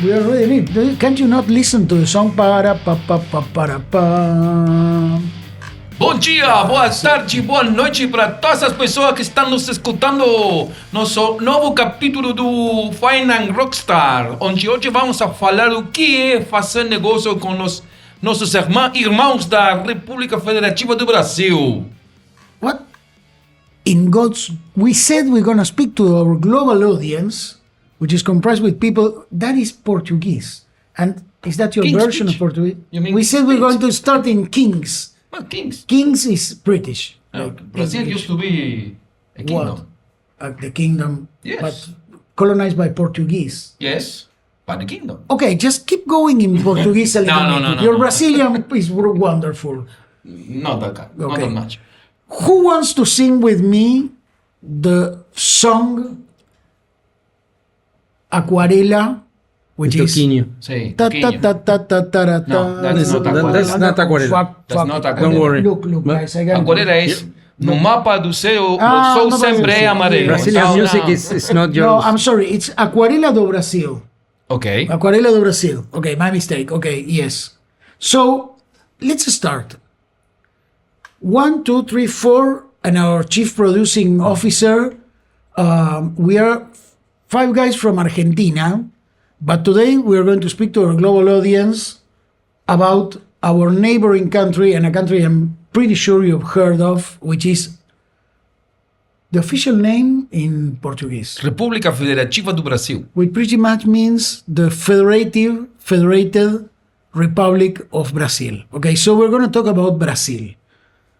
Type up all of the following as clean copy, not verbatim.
We are ready. Can't you not listen to the song? Para pa pa pa para pa. Bom dia, boa tarde, boa noite para todas as pessoas que estão nos escutando. Nosso novo capítulo do Fine and Rockstar, onde hoje vamos a falar o que é fazer negócio com nossos irmãos da República Federativa do Brasil. What? In God's... We said we're going to speak to our global audience, which is comprised with people that is Portuguese. And is that your King's version speech. of Portuguese? You mean we said we're speech. going to start in Kings. Well, Kings. Kings is British. Brazil English. used to be a kingdom. What? The kingdom, Yes. but colonized by Portuguese. Yes, but the kingdom. Okay, just keep going in Portuguese a little bit. Your Brazilian is wonderful. Not that kind. Not Okay. that much. Who wants to sing with me the song Aquarela, which is Toquinho. Sí, ta ta pequeño. ta ta ta ta ta No, ta. that's not Aquarela. That's not Aquarela. Fuck, That's fuck. not Aquarela. Don't worry. Look, guys, I got Aquarela é no mapa do céu, o sol no, sempre Brasil. é amarelo. Brazilian Então, music não. is not No, yours. I'm sorry. It's Aquarela do Brasil. Okay. Aquarela do Brasil. Okay, my mistake. Okay, yes. So let's start. 1, 2, 3, 4, and our chief producing officer. We are 5 guys from Argentina, but today we are going to speak to our global audience about our neighboring country and a country I'm pretty sure you've heard of, which is the official name in Portuguese, República Federativa do Brasil. which pretty much means the Federated Republic of Brazil. Okay, so we're going to talk about Brazil.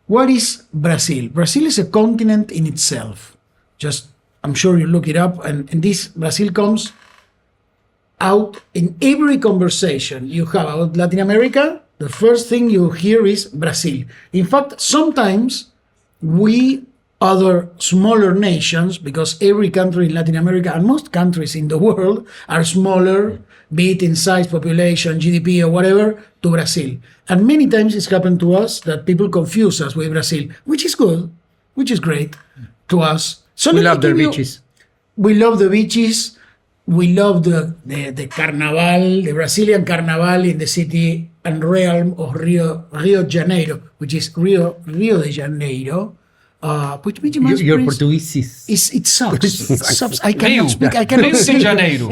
What is Brazil? Brazil is a continent in itself. Just, I'm sure you look it up, and this Brazil comes out in every conversation you have about Latin America. The first thing you hear is Brazil. In fact, sometimes we other smaller nations, because every country in Latin America and most countries in the world are smaller, be it in size, population, GDP, or whatever, to Brazil. And many times it's happened to us that people confuse us with Brazil, which is good, which is great to us. So We let me love their give you- beaches. We love the beaches. We love the carnaval, the Brazilian carnaval in the city and realm of Rio de Janeiro, which is Rio de Janeiro. Which Your Portuguese is... it sucks. It sucks. I Rio. cannot speak. I cannot Rio de say. Janeiro.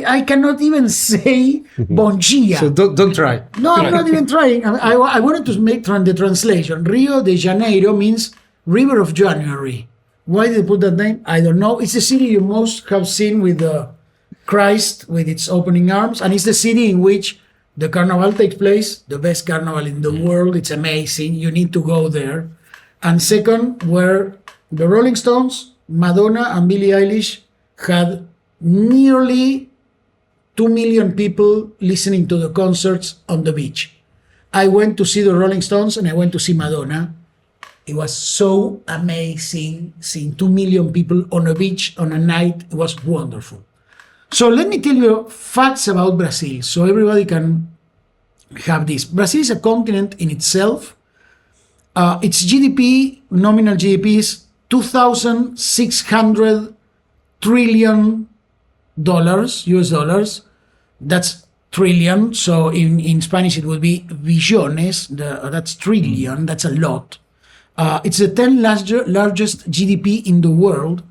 I cannot even say bon dia. So don't try. No, I'm not even trying. I wanted to make the translation. Rio de Janeiro means River of January. Why did they put that name? I don't know. It's the city you most have seen with the Christ with its opening arms, and it's the city in which the carnival takes place, the best carnival in the world. It's amazing. You need to go there. And second, where the Rolling Stones, Madonna, and Billie Eilish had nearly 2 million people listening to the concerts on the beach. I went to see the Rolling Stones and I went to see Madonna. It was so amazing seeing 2 million people on a beach on a night. It was wonderful. So let me tell you facts about Brazil so everybody can have this. Brazil is a continent in itself. Its GDP, nominal GDP, is $2,600 trillion US dollars. That's trillion. So in Spanish it would be billones. That's trillion. That's a lot. It's the 10th largest GDP in the world.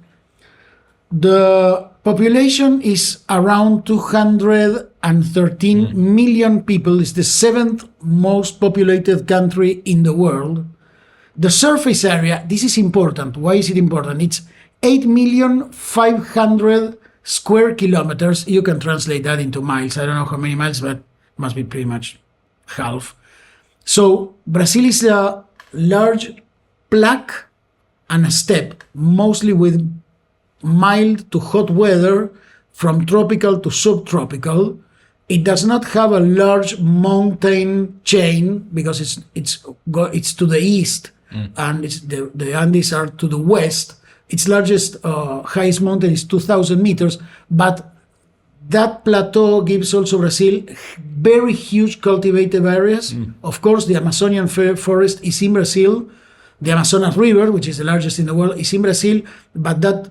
The population is around 213 million people. It's the 7th most populated country in the world. The surface area, this is important. Why is it important? It's 8,500,000 square kilometers. You can translate that into miles. I don't know how many miles, but must be pretty much half. So Brazil is a large plaque and a steppe, mostly with mild to hot weather from tropical to subtropical. It does not have a large mountain chain because it's to the east, and the Andes are to the west. Its largest, highest mountain is 2,000 meters, but that plateau gives also Brazil very huge cultivated areas. Of course, the Amazonian forest is in Brazil. The Amazonas River, which is the largest in the world, is in Brazil, but that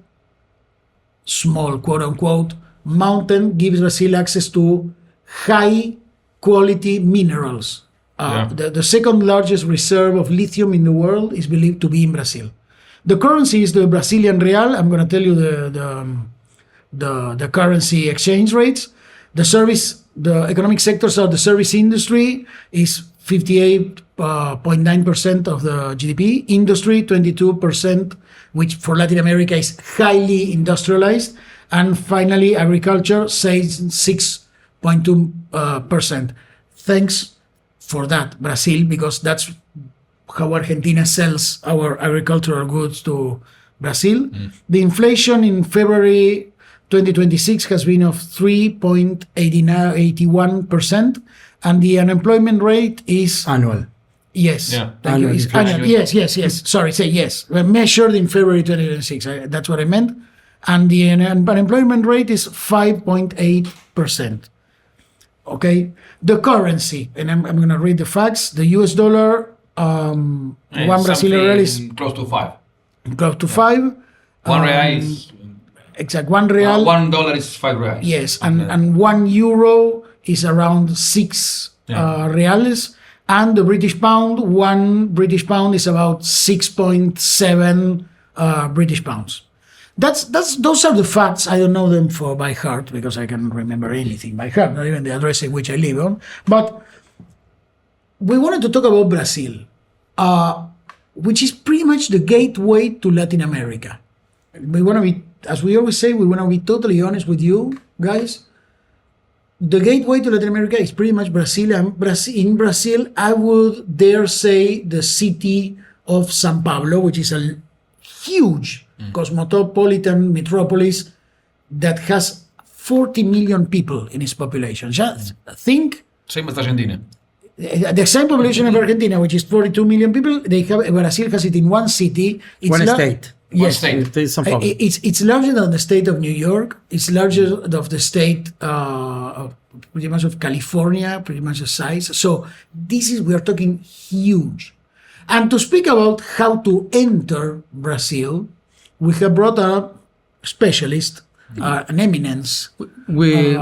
small, quote unquote, mountain gives Brazil access to high quality minerals. The second largest reserve of lithium in the world is believed to be in Brazil. The currency is the Brazilian real. I'm going to tell you the currency exchange rates. The economic sectors of the service industry is 58.9% of the GDP. Industry, 22%, which for Latin America is highly industrialized. And finally, agriculture, says 6.2%. Thanks for that, Brazil, because that's how Argentina sells our agricultural goods to Brazil. The inflation in February 2026 has been of 3.81%, and the unemployment rate is Annual. yes. Yeah. Thank you. Annual It's inflation. annual. Yes. Sorry, say yes. Measured in February 2026. That's what I meant. And the unemployment rate is 5.8%. Okay. The currency, and I'm going to read the facts. The US dollar, one Brazilian real is close to 5. close to 5. One real is Exact. $1 real. $1 is 5 reais. Yes, and 1 euro is around 6 reals, and the British pound, 1 British pound is about 6.7 British pounds. Those are the facts. I don't know them by heart because I can't remember anything by heart, not even the address in which I live on. But we wanted to talk about Brazil, which is pretty much the gateway to Latin America. We want to be, as we always say, we want to be totally honest with you guys. The gateway to Latin America is pretty much Brazil. And in Brazil, I would dare say the city of São Paulo, which is a huge cosmopolitan metropolis that has 40 million people in its population. Just think, Same as Argentina. the same population of Argentina, which is 42 million people, Brazil has it in one city. It's One state. One Yes. state. It is São Paulo. It's larger than the state of New York. It's larger of the state pretty much of California, pretty much the size. So we are talking huge. And to speak about how to enter Brazil, we have brought a specialist, an eminence. We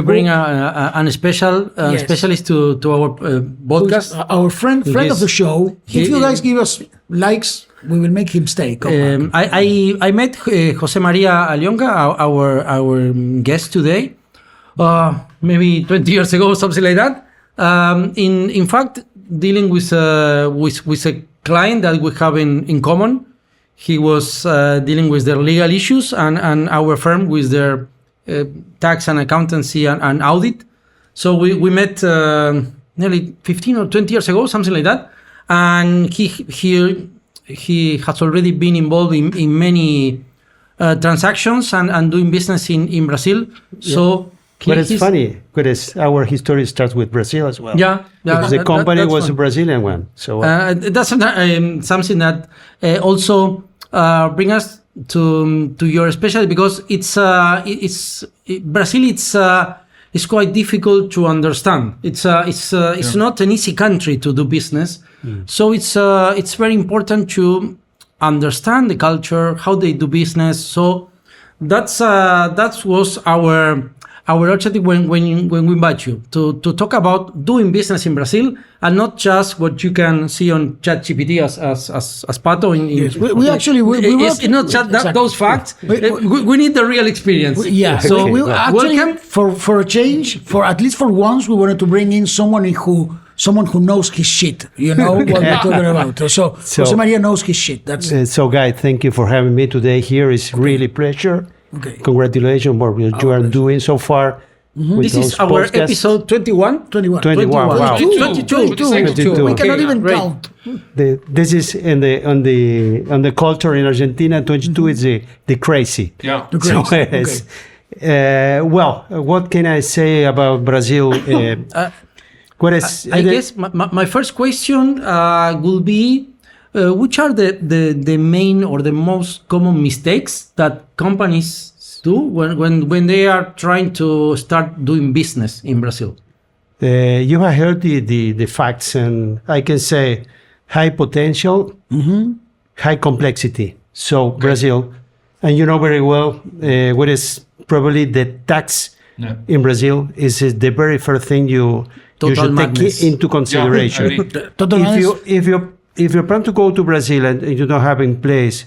bring a special Yes. specialist to our podcast. Our friend of the show. If you he- guys give us likes, we will make him stay. Come back. I met Jose María Allonca, our guest today, maybe 20 years ago, something like that. In fact, dealing with a client that we have in common. He was dealing with their legal issues and our firm with their tax and accountancy and audit. So we met nearly 15 or 20 years ago, something like that. And he has already been involved in many transactions and doing business in Brazil. So But it's funny because our history starts with Brazil as well. Yeah, because the company that's was fun. a Brazilian one. So That's something that also bring us to your specialty because Brazil. It's quite difficult to understand. It's not an easy country to do business. So it's very important to understand the culture, how they do business. So that was our objective when we invite you to talk about doing business in Brazil and not just what you can see on ChatGPT as Pato. Yes. We actually it's not just exactly. those facts. We need the real experience. Yeah. So we actually, welcome. for a change, for at least for once, we wanted to bring in someone who knows his shit. You know what we're talking about. So Jose Maria knows his shit. That's so, Guy, thank you for having me today here. It's really pleasure. okay. Congratulations for what you are doing so far. with This is those our podcasts. episode 21. 21. 21, wow. 22. We cannot Okay, even great. count. This is on the culture in Argentina. 22 is the crazy. Yeah. The So, crazy. yes. What can I say about Brazil? What is I guess my first question will be which are the main or the most common mistakes that companies do when they are trying to start doing business in Brazil? You have heard the facts, and I can say high potential, high complexity. So Brazil, And you know very well what is probably the tax in Brazil is the very first thing you should madness. take into consideration. Yeah, I agree. Total madness. If you plan to go to Brazil and you don't have in place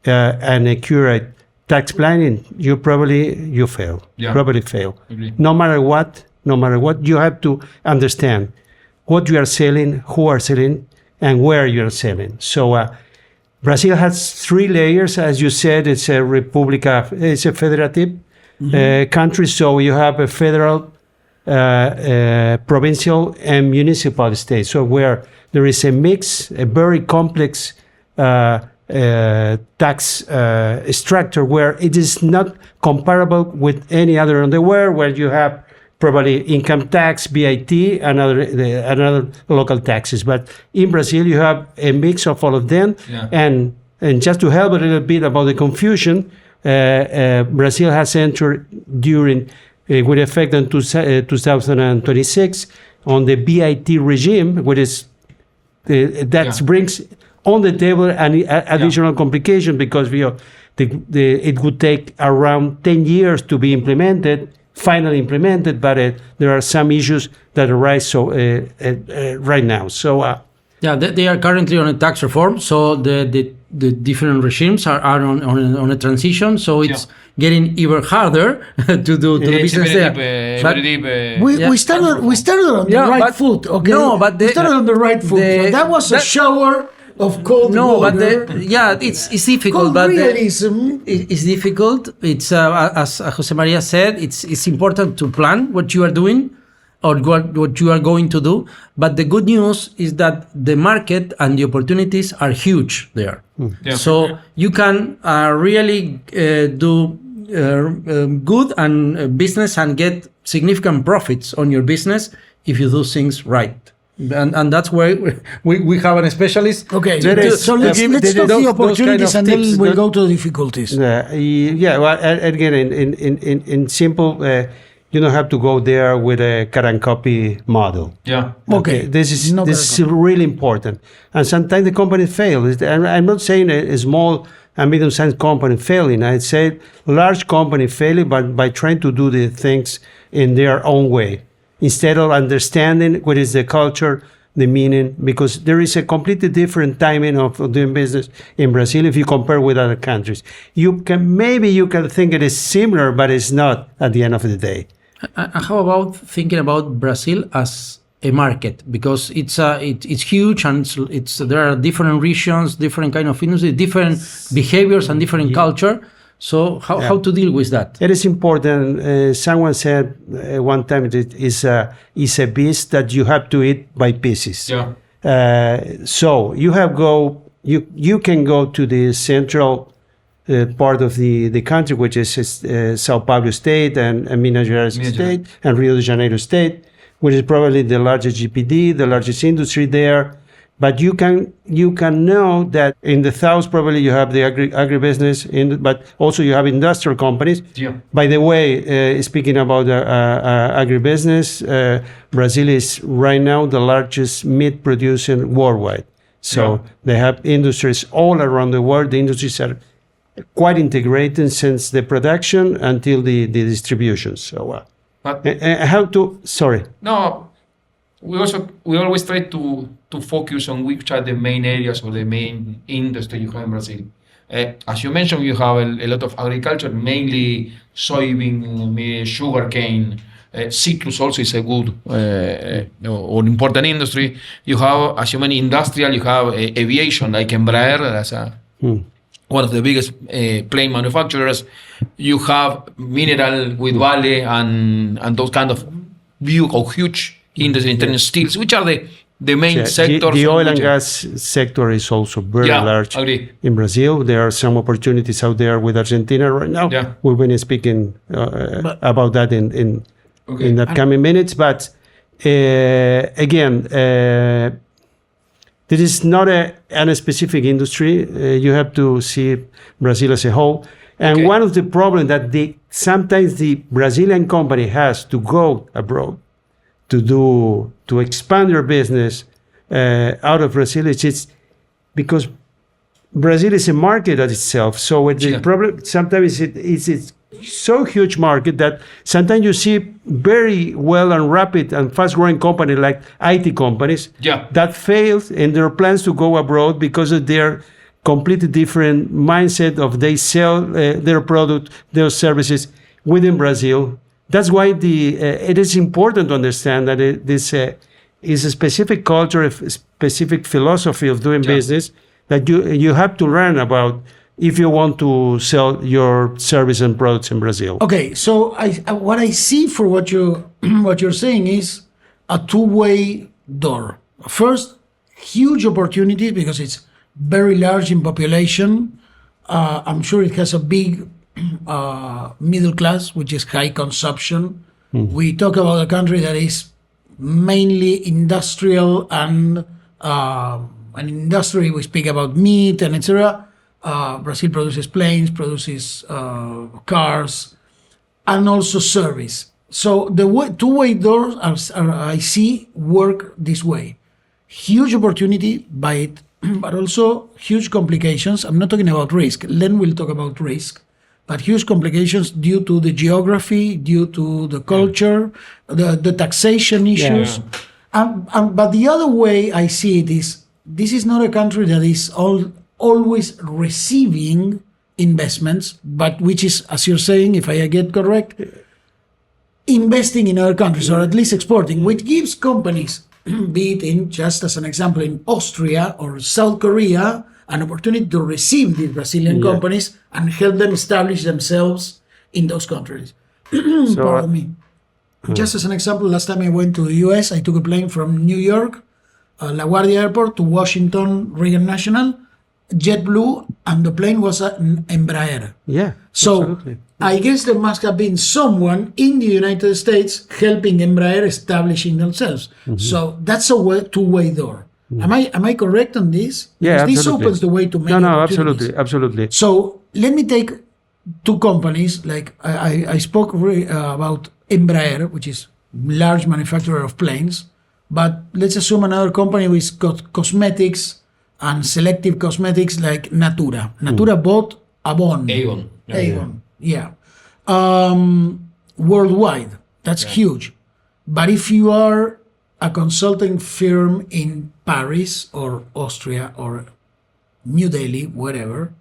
an accurate tax planning, you fail. Yeah. Probably fail. Agree. No matter what, you have to understand what you are selling, who are selling, and where you are selling. So Brazil has 3 layers, as you said. It's a República, it's a federative country. So you have a federal, provincial, and municipal state. So where there is a mix, a very complex tax structure where it is not comparable with any other in the world, where you have probably income tax, VAT, and other local taxes. But in Brazil, you have a mix of all of them. Yeah. And just to help a little bit about the confusion, Brazil has entered during, with effect in 2026, on the VAT regime, which is that brings on the table an additional complication, because it would take around 10 years to be finally implemented, but there are some issues that arise right now. So they are currently on a tax reform, so the different regimes are on a transition, so it's getting even harder to do business there. We started on the right foot. Okay, no, but we started on the right foot. So that was a shower of cold water. But it's difficult. Cold but realism. it's difficult. It's as Jose Maria said. It's important to plan what you are doing or what you are going to do. But the good news is that the market and the opportunities are huge there. Yeah. So you can really do good and business and get significant profits on your business if you do things right. And that's where we have a specialist. Okay, let's talk the opportunities and then we'll go to the difficulties. Well, again, in simple, you don't have to go there with a cut and copy model. Yeah. Okay. This is really important. And sometimes the company fails. I'm not saying a small and medium-sized company failing. I'd say large company failing, but by trying to do the things in their own way, instead of understanding what is the culture, the meaning, because there is a completely different timing of doing business in Brazil if you compare with other countries. You can think it is similar, but it's not at the end of the day. How about thinking about Brazil as a market, because it's huge and there are different regions, different kind of industry, different behaviors and different culture. So how to deal with that? It is important. Someone said one time it is a beast that you have to eat by pieces. Yeah. So you can go to the central part of the country, which is Sao Paulo state and Minas Gerais state and Rio de Janeiro state, which is probably the largest GPD, the largest industry there. But you can know that in the south probably you have the agribusiness, but also you have industrial companies. Yeah. By the way, speaking about agribusiness, Brazil is right now the largest meat producer worldwide. So they have industries all around the world. The industries are quite integrated since the production until the distribution. So No, we always try to focus on which are the main areas or the main industry you have in Brazil. As you mentioned, you have a lot of agriculture, mainly soybean, sugarcane. Citrus also is a good or important industry. You have, as you mentioned, industrial. You have aviation, like Embraer, as one of the biggest plane manufacturers. You have mineral with Vale and those kind of huge industry, international steels, which are the main sectors. The oil and gas sector is also very large in Brazil. There are some opportunities out there with Argentina right now. Yeah. We've been speaking about that in the upcoming minutes. But again, this is not a specific industry. You have to see Brazil as a whole. And one of the problems that sometimes the Brazilian company has to go abroad to expand their business out of Brazil, it's because Brazil is a market at itself. So the Yeah. problem sometimes it's so huge market that sometimes you see very well and rapid and fast growing companies like IT companies Yeah. that failed in their plans to go abroad because of their completely different mindset of they sell their product, their services within Brazil. That's why it is important to understand that this is a specific culture, a specific philosophy of doing business that you have to learn about if you want to sell your service and products in Brazil. Okay, so what I see for what you're saying is a two-way door. First, huge opportunity because it's very large in population. I'm sure it has a big middle class, which is high consumption. We talk about a country that is mainly industrial and an industry. We speak about meat and etc. Brazil produces planes, produces cars, and also service. So the two-way doors I see work this way. Huge opportunity by it, but also huge complications. I'm not talking about risk. Then we'll talk about risk, but huge complications due to the geography, due to the culture, the taxation issues. But the other way I see it is this is not a country that is always receiving investments, but which is, as you're saying, if I get correct, investing in other countries or at least exporting, which gives companies, be it in, just as an example, in Austria or South Korea, an opportunity to receive these Brazilian companies and help them establish themselves in those countries. Pardon me. Just as an example, last time I went to the US, I took a plane from New York, LaGuardia Airport to Washington Reagan National, JetBlue, and the plane was an Embraer. Yeah. So absolutely. I guess there must have been someone in the United States helping Embraer establishing themselves. So that's a two-way door. Am I correct on this? Yeah, Because this absolutely. opens the way to many No, opportunities. absolutely. So let me take two companies. Like I spoke about Embraer, which is large manufacturer of planes. But let's assume another company with cosmetics and selective cosmetics like Natura. Natura bought Avon. Avon. Avon. Yeah. Worldwide. That's huge. But if you are a consulting firm in Paris or Austria or New Delhi, whatever,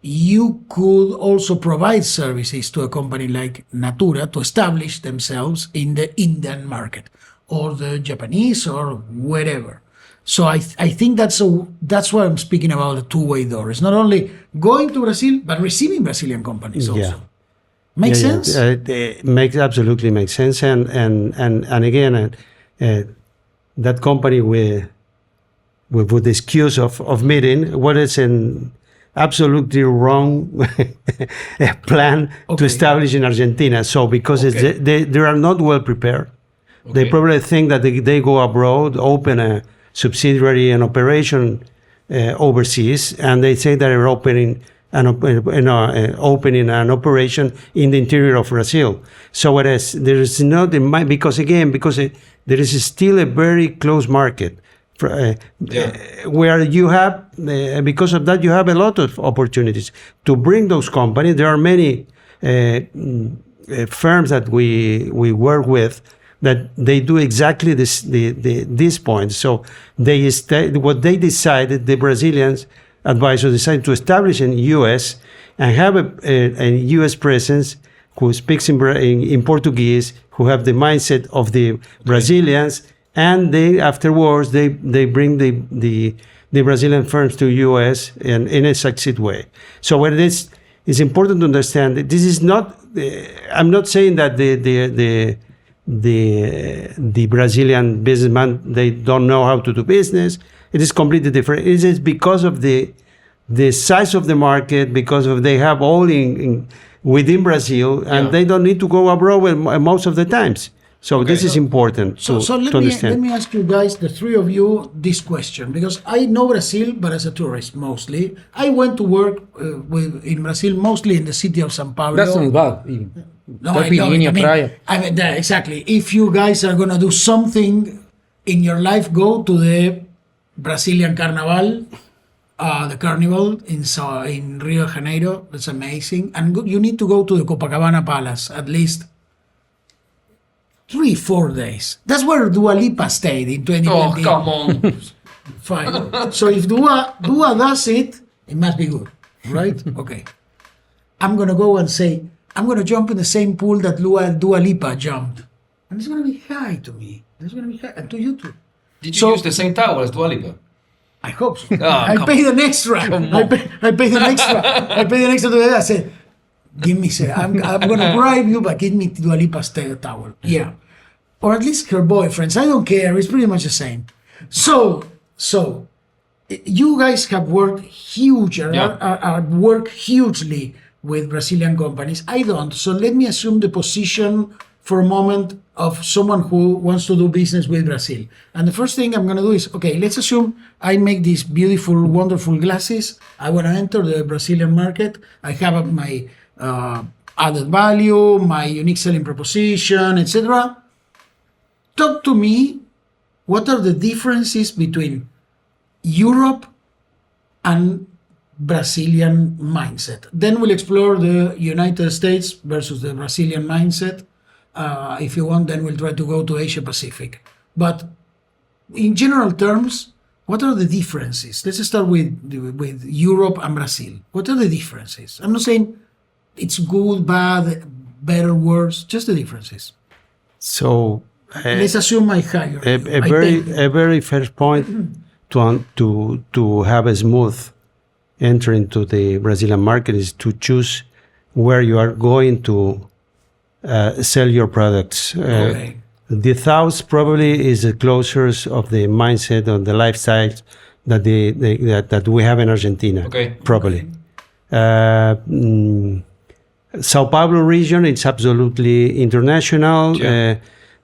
you could also provide services to a company like Natura to establish themselves in the Indian market or the Japanese or wherever. So I think that's why I'm speaking about the two-way door. It's not only going to Brazil, but receiving Brazilian companies also. Yeah. Makes sense? It absolutely makes sense. And again, that company with the excuse of meeting what is an absolutely wrong plan to establish in Argentina. So because they are not well prepared. They probably think that they go abroad, open a subsidiary and operation overseas, and they say they're opening an operation in the interior of Brazil. So whereas there is not because there is still a very close market where you have because of that you have a lot of opportunities to bring those companies. There are many firms that we work with that they do exactly this point. So what they decided, the Brazilians advisors decided to establish in U.S. and have a U.S. presence who speaks in Portuguese, who have the mindset of the Brazilians, and they afterwards they bring the Brazilian firms to U.S. in a succeed way. So what it is important to understand that this is not. I'm not saying that the Brazilian businessman, they don't know how to do business. It is completely different. It is because of the size of the market, because of they have all in within Brazil, and they don't need to go abroad most of the times. So this is important to understand. Let me ask you guys, the three of you, this question, because I know Brazil, but as a tourist mostly. I went to work in Brazil, mostly in the city of São Paulo. That's not bad. No, I mean, exactly. If you guys are going to do something in your life, go to the Brazilian Carnival the carnival in Rio de Janeiro. That's amazing. And you need to go to the Copacabana Palace at least 3-4 days. That's where Dua Lipa stayed in 2020. Oh, come on. Fine. So if Dua does it, it must be good, right? Okay. I'm gonna go and say, I'm gonna jump in the same pool that Dua Lipa jumped. And it's gonna be high to me. It's gonna be high, and to you too. Did you So- use the same towel as Dua Lipa? I hope so. Ah, I come paid an extra. Come I on. paid an extra. I paid an extra to that. I said, give me, I'm gonna bribe you, but give me Dua Lipa's towel. Yeah. Or at least her boyfriends. I don't care. It's pretty much the same. So you guys have worked huge, work hugely with Brazilian companies. I don't. So let me assume the position for a moment of someone who wants to do business with Brazil. And the first thing I'm going to do is, okay, let's assume I make these beautiful, wonderful glasses. I want to enter the Brazilian market. I have my added value, my unique selling proposition, etc. Talk to me, what are the differences between Europe and Brazilian mindset? Then we'll explore the United States versus the Brazilian mindset. If you want, then we'll try to go to Asia Pacific. But in general terms, what are the differences? Let's start with Europe and Brazil. What are the differences? I'm not saying it's good, bad, better, worse, just the differences. So Let's assume I hire a you. a very first point to have a smooth entry into the Brazilian market is to choose where you are going to sell your products. Okay. The South probably is the closest of the mindset of the lifestyle that we have in Argentina. Okay. Probably. Sao Paulo region, it's absolutely international. Yeah.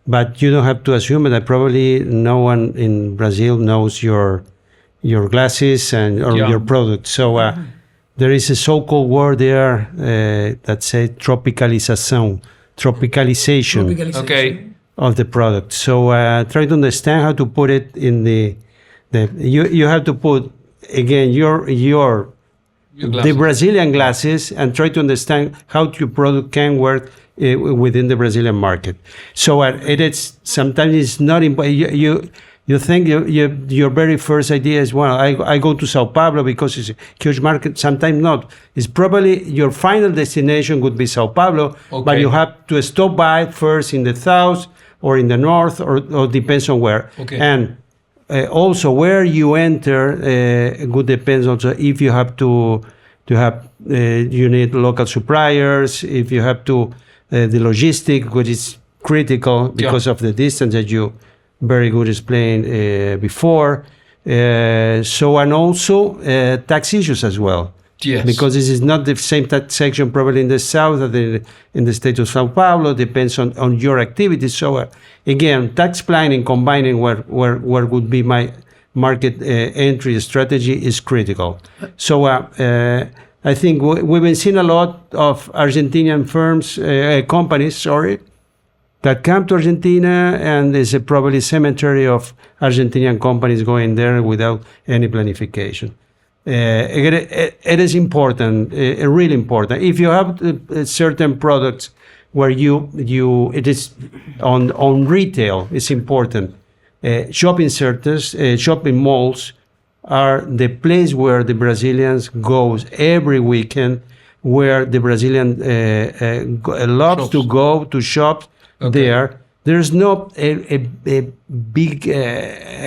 But you don't have to assume that probably no one in Brazil knows your glasses or Yeah. your product. So there is a so-called word there that says tropicalization Okay. of the product. So try to understand how to put it in you have to put again your Your the glasses. Brazilian glasses and try to understand how your product can work within the Brazilian market. So it is sometimes it's not you think your very first idea is, well, I go to Sao Paulo because it's a huge market. Sometimes not. It's probably your final destination would be Sao Paulo, but Okay. you have to stop by first in the south or in the north or depends on where. Okay. And also where you enter would depends also if you have to have you need local suppliers, if you have to the logistic, which is critical because of the distance that you very good explained before. So and also tax issues as well. Yes. Because this is not the same taxation probably in the south as in the state of Sao Paulo. Depends on your activities. So again, tax planning combining where would be my market entry strategy is critical. So I think we've been seeing a lot of Argentinian firms, companies, that come to Argentina, and there's probably cemetery of Argentinian companies going there without any planification. It is important, really important. If you have certain products where it is on retail, it's important. Shopping centers, shopping malls are the place where the Brazilians goes every weekend, where the Brazilian loves to go to shop. Okay. There's no a big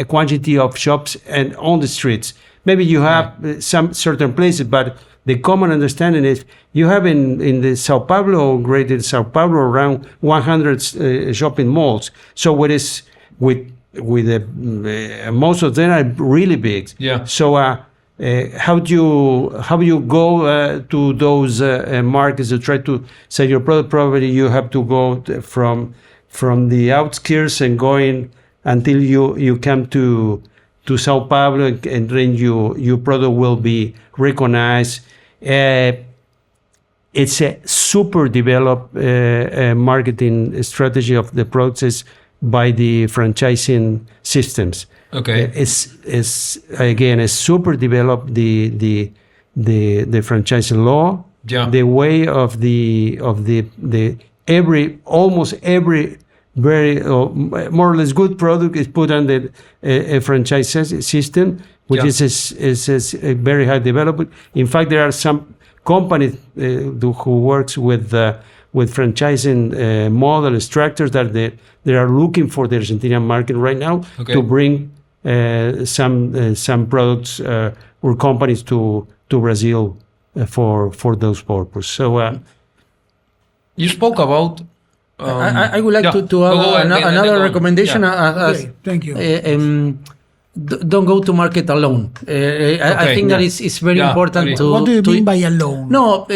quantity of shops and on the streets. Maybe you have some certain places, but the common understanding is you have in the Sao Paulo, greater Sao Paulo, around 100 shopping malls. So what is with most of them are really big. Yeah. So how do you go to those markets to try to sell your product? Probably you have to go from the outskirts and going until you come to Sao Paulo, and then your product will be recognized. It's a super developed marketing strategy of the products by the franchising systems. Okay. Is again is super developed the franchising law. Yeah. The way of the almost every very more or less good product is put under a franchise system, which Yeah. is a very high development. In fact, there are some companies who works with franchising model structures that they are looking for the Argentinian market right now to bring some products or companies to Brazil for those purposes. So You spoke about. I would like to Go add ahead, another go on. recommendation. Yeah. Okay, thank you. Don't go to market alone. I think that it's very important agree. to. What do you mean by alone? No,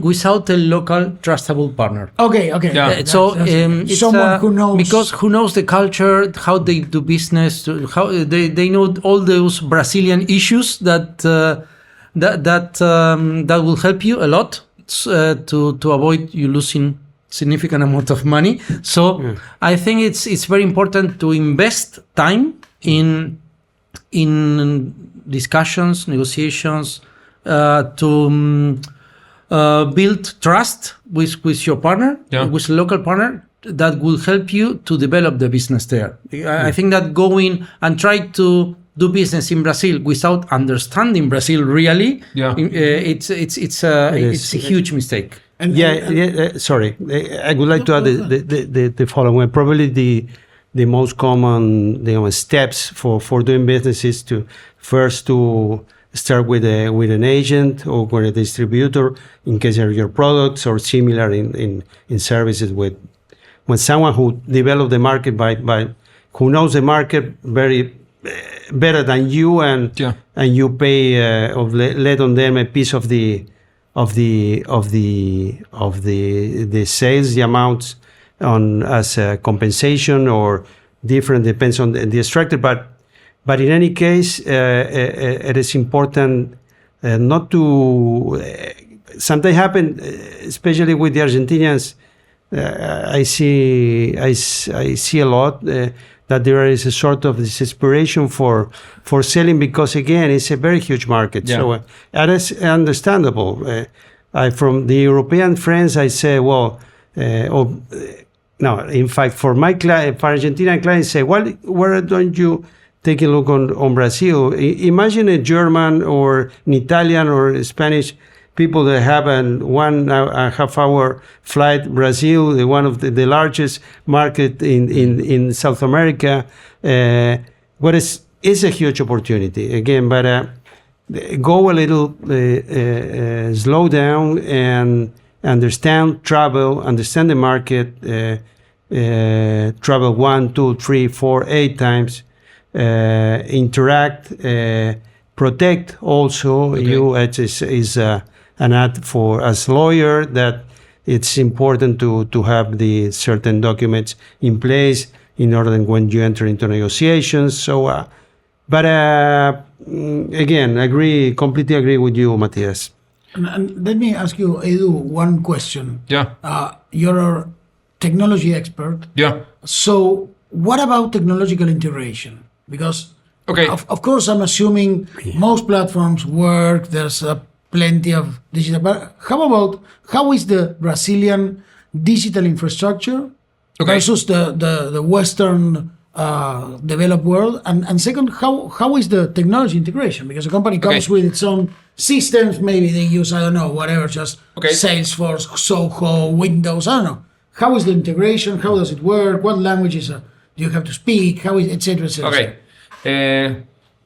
without a local trustable partner. Okay. Yeah. It's someone who knows. because who knows the culture, how they do business, how they know all those Brazilian issues that will help you a lot to avoid you losing significant amount of money. So I think it's very important to invest time in discussions, negotiations, to build trust with your partner, with a local partner that will help you to develop the business there. I think that going and try to do business in Brazil without understanding Brazil really, it's a huge mistake. Sorry, I would like to add the following. Probably the most common steps for doing business is to first to start with an agent or with a distributor in case of your products or similar in services with someone who developed the market by who knows the market very better than you and you pay or let on them a piece of the sales, the amounts on as a compensation or different depends on the structure. But in any case, it is important not to. Sometimes happen, especially with the Argentinians. I see a lot that there is a sort of desperation for selling because again it's a very huge market. So that is understandable. From the European friends, I say, well, no. In fact, for my client, for Argentinian clients, say, well, why don't you take a look on Brazil? Imagine a German or an Italian or a Spanish people that have a 1.5 hour flight. Brazil, one of the largest market in South America. What is a huge opportunity again, but go a little slow down and understand the market. Travel 1, 2, 3, 4, 8 times. Interact, protect also. It is an ad for as lawyer that it's important to have the certain documents in place in order that when you enter into negotiations. So, but again, completely agree with you, Matias. And let me ask you, Edu, one question. You're a technology expert. So what about technological integration? Because of course I'm assuming most platforms work. There's plenty of digital. But how is the Brazilian digital infrastructure versus the Western developed world? And second, how is the technology integration? Because a company comes with its own systems. Maybe they use, I don't know, whatever, just Salesforce, Soho, Windows, I don't know. How is the integration? How does it work? What languages do you have to speak? How is et cetera, et cetera?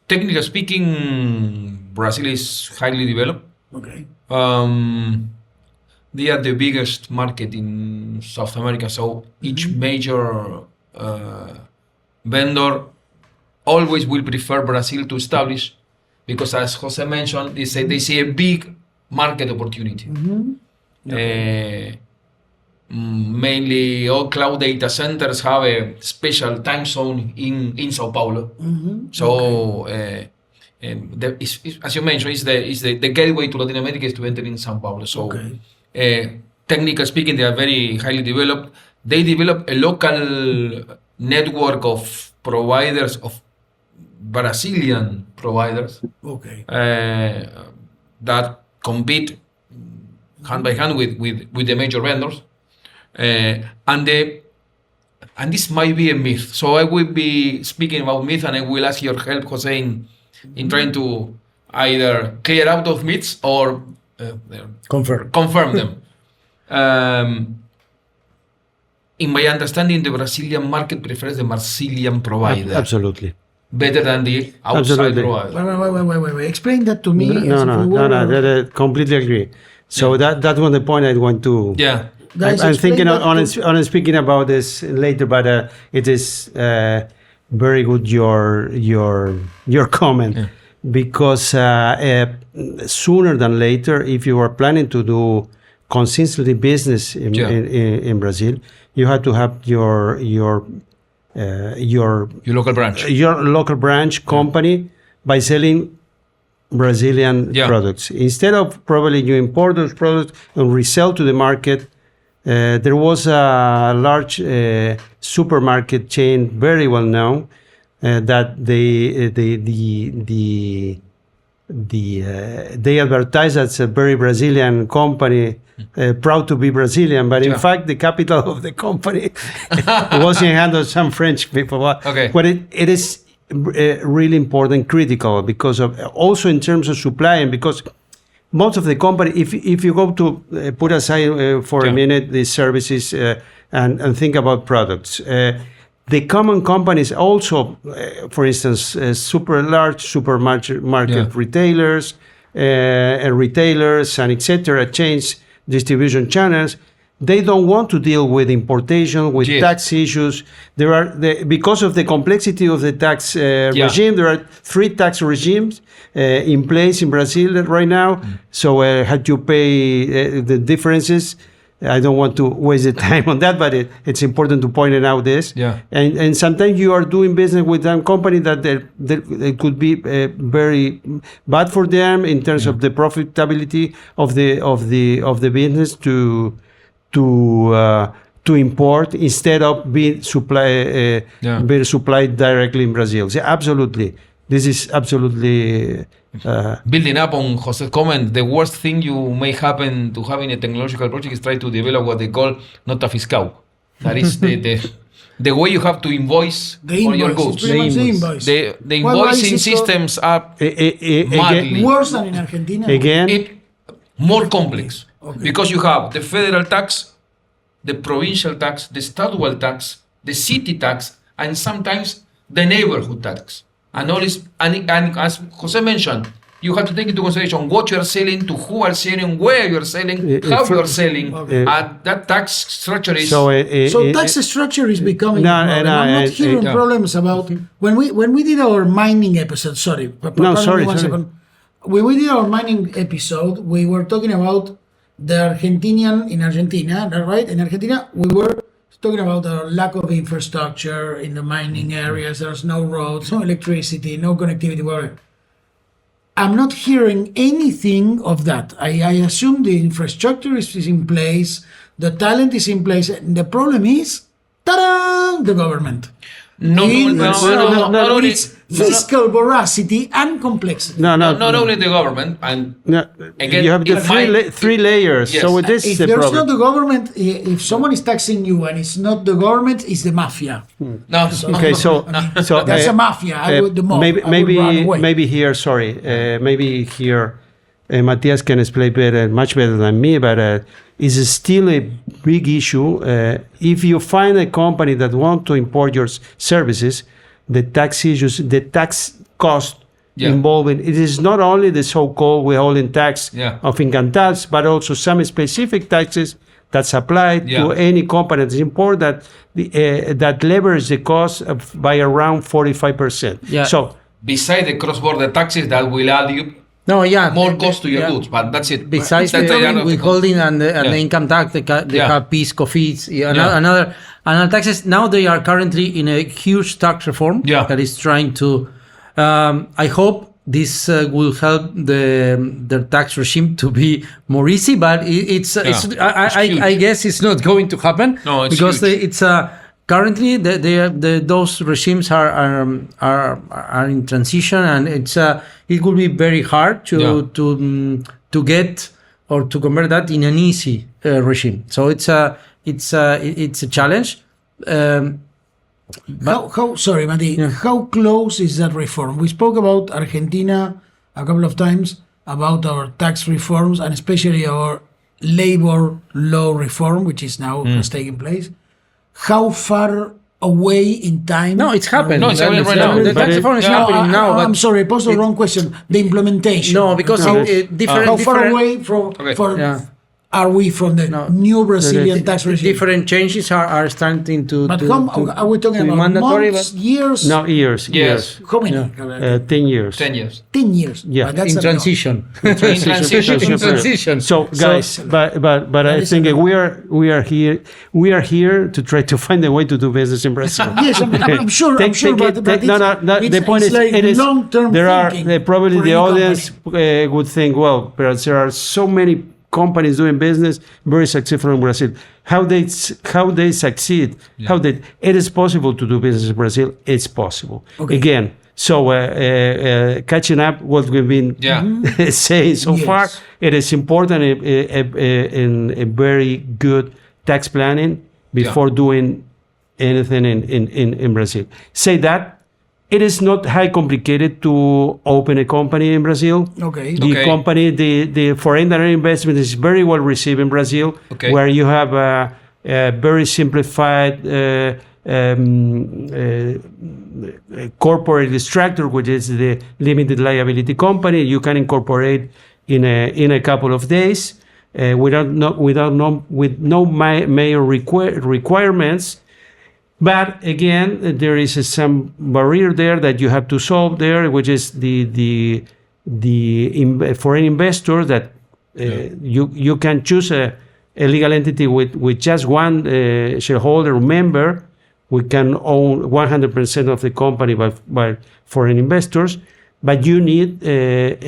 Technically speaking, Brazil is highly developed. They are the biggest market in South America, so each major vendor always will prefer Brazil to establish because, as Jose mentioned, they see a big market opportunity. Mainly all cloud data centers have a special time zone in Sao Paulo. So as you mentioned, is the gateway to Latin America is to enter in Sao Paulo. So technically speaking, they are very highly developed. They develop a local network of providers of Brazilian providers Okay. that compete hand by hand with the major vendors, and this might be a myth. So I will be speaking about myth, and I will ask your help, Jose, in trying to either clear out of myths or confirm them. In my understanding, the Brazilian market prefers the Brazilian provider Absolutely. better than the outside Absolutely. provider. Wait. Explain that to me. No. Completely agree. So that was the point I want to. Yeah. Guys, I'm explain thinking that on speaking about this later, but it is very good your comment because sooner than later, if you are planning to do consistently business in Brazil, you have to have your local branch company by selling Brazilian products. Instead of probably you import those products and resell to the market. There was a large supermarket chain, very well known, that they advertised as a very Brazilian company, proud to be Brazilian, but in fact the capital of the company was in hand of some French people. Okay. But it is really important, critical, because of also in terms of supply, and because most of the company, if you go to put aside for a minute the services and think about products, the common companies also, for instance, super large supermarket retailers and etc. chains, distribution channels, they don't want to deal with importation, with tax issues. Because of the complexity of the tax regime, there are 3 tax regimes in place in Brazil right now. So had you pay the differences. I don't want to waste the time on that, but it's important to point it out this. And sometimes you are doing business with a company that it could be very bad for them in terms of the profitability of the business to import instead of being supplied directly in Brazil. So absolutely, this is absolutely. Building up on Jose's comment, the worst thing you may happen to having a technological project is try to develop what they call nota fiscal. That is the way you have to invoice for your goods. The invoice. The invoicing systems are madly worse than in Argentina. More complex because you have the federal tax, the provincial tax, the statewide tax, the city tax, and sometimes the neighborhood tax. And as Jose mentioned, you have to take into consideration what you are selling, to who are selling, where you are selling, how you are selling. That tax structure is so tax structure is becoming a problem. I'm not hearing problems about when we did our mining episode. When we did our mining episode, we were talking about the Argentinian in Argentina, right? In Argentina, we were talking about the lack of infrastructure in the mining areas. There's no roads, no electricity, no connectivity, whatever. I'm not hearing anything of that. I assume the infrastructure is in place, the talent is in place, and the problem is, ta-da, the government. It's fiscal voracity and complexity. Not only the government, and again, you have the three layers. Yes. So this is the problem. If there's not the government, if someone is taxing you and it's not the government, it's the mafia. So that's a mafia. Maybe here. Matias can explain much better than me, but it's still a big issue. If you find a company that wants to import your services, the tax issues, the tax cost involved, it is not only the so-called withholding tax of income tax, but also some specific taxes that's applied to any company that's import that leverage the cost by around 45%. Yeah. So besides the cross-border taxes that will add you more cost to your goods, but that's it. Besides the withholding and the income tax, they have PIS, fees, another taxes. Now they are currently in a huge tax reform that is trying to. I hope this will help the tax regime to be more easy, but I guess it's not going to happen because it's a currently those regimes are in transition, and it will be very hard to get or to convert that in an easy regime. So it's a challenge. Sorry, Mati, how close is that reform? We spoke about Argentina a couple of times, about our tax reforms, and especially our labor law reform, which is now has taken place. How far away in time? No, it's happened. No, it's happening right now. The tax reform is happening now. I'm But sorry, I posed the wrong question. The implementation. no, because How far away from are we from the new Brazilian tax regime? different changes are starting to. But are we talking be about mandatory, months, years? No, years. Yes. How many? 10 years. 10 years. 10 years. Yeah. But that's in a lot. transition. In transition. In transition. So guys, but I think we are here to try to find a way to do business in Brazil. Yes, I'm sure. But The point is, like it is long-term there are thinking probably for the any audience would think, well, but there are so many companies doing business very successful in Brazil. How they succeed? It is possible to do business in Brazil. It's possible. Okay. Again. So catching up what we've been saying so far, it is important in a very good tax planning before doing anything in Brazil. Say that it is not high complicated to open a company in Brazil. Okay. The company, the foreign direct investment is very well received in Brazil, where you have a very simplified corporate structure, which is the limited liability company. You can incorporate in a couple of days with no major requirements. But again, there is some barrier there that you have to solve there, which is the foreign investor that you can choose a legal entity with just one shareholder or member. We can own 100% of the company by foreign investors, but you need a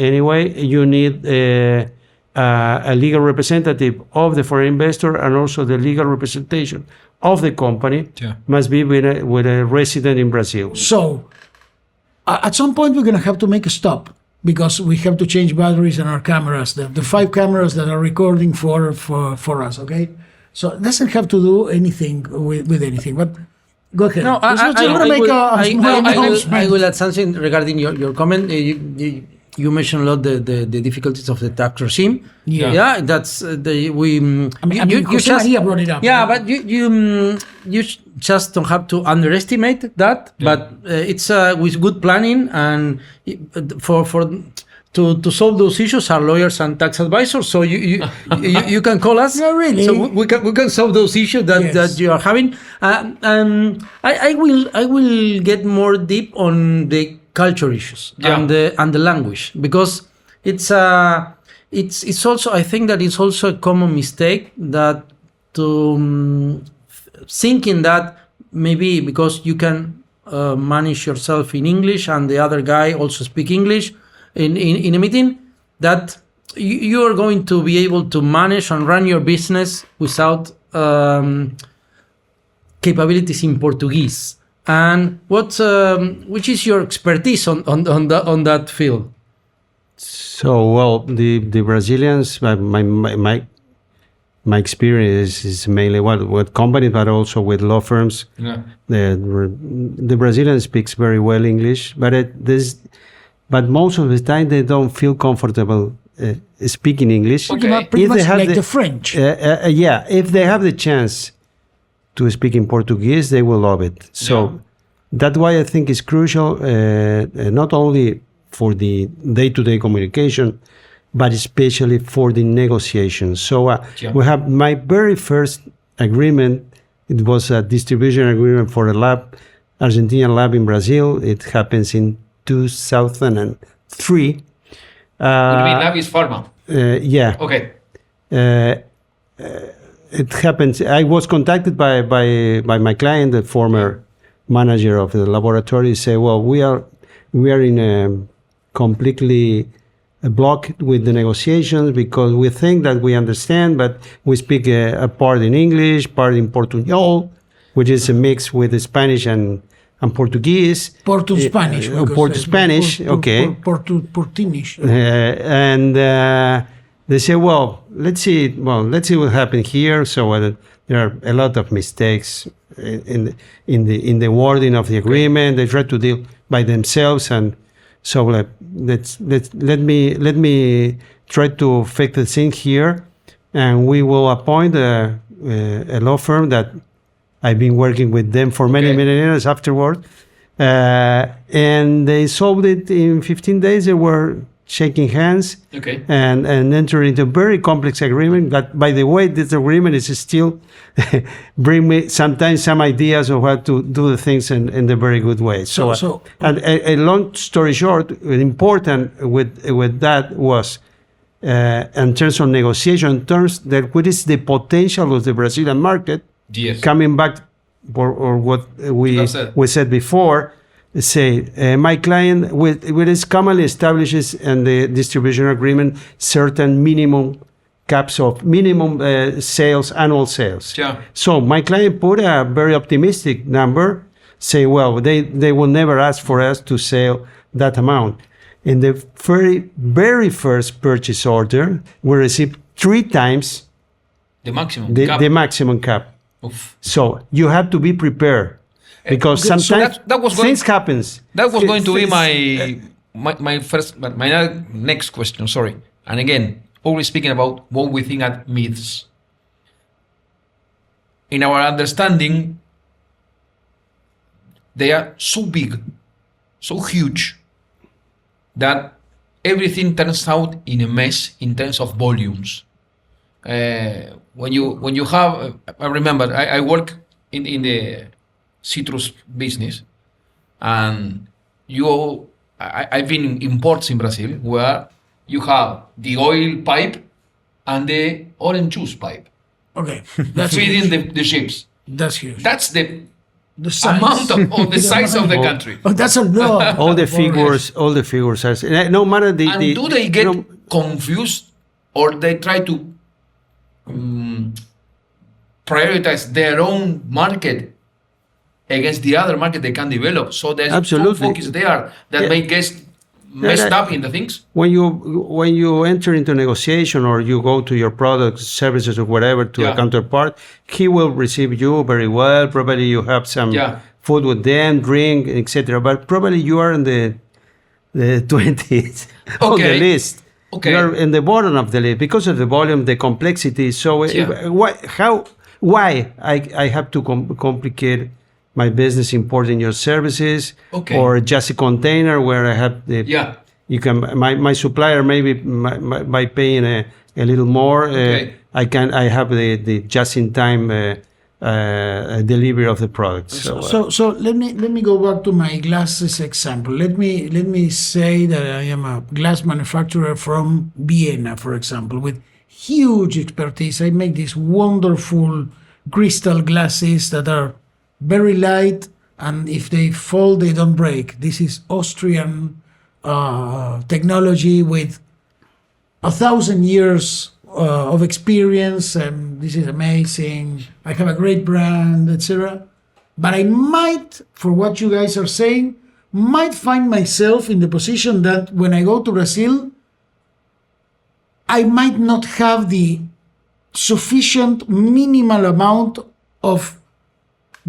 legal representative of the foreign investor, and also the legal representation of the company must be with a resident in Brazil. So, at some point, we're going to have to make a stop because we have to change batteries in our cameras, the 5 cameras that are recording for us, okay? So, it doesn't have to do anything with anything, but go ahead. No, I will add something regarding your comment. You mentioned a lot the difficulties of the tax regime. That's you just brought it up. Yeah, but you just don't have to underestimate that. But it's with good planning and to solve those issues are lawyers and tax advisors. So you can call us. No, really. So we can solve those issues that you are having. I will get more deep on the culture issues and the language, because it's also, I think that it's also a common mistake that thinking that maybe because you can manage yourself in English and the other guy also speak English in a meeting, that you are going to be able to manage and run your business without capabilities in Portuguese. And which is your expertise on that field? So, well, the Brazilians, my experience is mainly with companies, but also with law firms. Yeah. The Brazilian speaks very well English, but most of the time they don't feel comfortable speaking English. Okay. Pretty much like the French. If they have the chance to speak in Portuguese, they will love it. So that's why I think it's crucial, not only for the day-to-day communication, but especially for the negotiations. So we have my very first agreement. It was a distribution agreement for a lab, Argentinian lab in Brazil. It happens in 2003. What do you mean lab is pharma? Yeah. Okay. It happens. I was contacted by my client, the former manager of the laboratory. Say, well, we are in a completely blocked with the negotiations because we think that we understand, but we speak a part in English, part in Portuñol. which is a mix with Spanish and Portuguese. Porto Spanish. Porto Spanish, okay. Portinish. And they say, well, let's see what happened here. So there are a lot of mistakes in the wording of the agreement. They try to deal by themselves, and so let me try to fix the thing here, and we will appoint a law firm that I've been working with them for many years afterward, and they solved it in 15 days. They were shaking hands and entering into a very complex agreement. That, by the way, this agreement is still bring me sometimes some ideas of how to do the things in a very good way. And a long story short, important with that was in terms of negotiation terms, that what is the potential of the Brazilian market. Yes. Coming back or what we said before, say my client with its commonly establishes in the distribution agreement certain minimum caps of minimum annual sales. Yeah. So my client put a very optimistic number, say, well, they will never ask for us to sell that amount. In the very first purchase order, we received 3 times the maximum the maximum cap. Oof. So you have to be prepared, because sometimes things happens. That was going to be my next question. Sorry, and again, always speaking about what we think are myths. In our understanding, they are so big, so huge, that everything turns out in a mess in terms of volumes. When you have, I remember I work in the citrus business, and I've been in ports in Brazil where you have the oil pipe and the orange juice pipe. Okay, that's feeding the ships. That's huge. That's the size. amount of the size of the country. Oh, that's a lot. All the figures are no matter the. And do they get confused, or they try to prioritize their own market against the other market they can develop? So there's two focus there that may get messed up in the things. When you enter into negotiation, or you go to your products, services, or whatever to a counterpart, he will receive you very well. Probably you have some food with them, drink, etc. But probably you are in the 20th on the list. Okay. You are in the bottom of the list because of the volume, the complexity. So why I have to complicate my business importing your services, or just a container where I have the you can my supplier maybe by paying a little more I have the just in time delivery of the product. So let me go back to my glasses example. Let me say that I am a glass manufacturer from Vienna, for example, with huge expertise. I make these wonderful crystal glasses that are very light, and if they fall, they don't break. This is Austrian technology with 1,000 years of experience, and this is amazing. I have a great brand, etc. But I might, for what you guys are saying, might find myself in the position that when I go to Brazil, I might not have the sufficient minimal amount of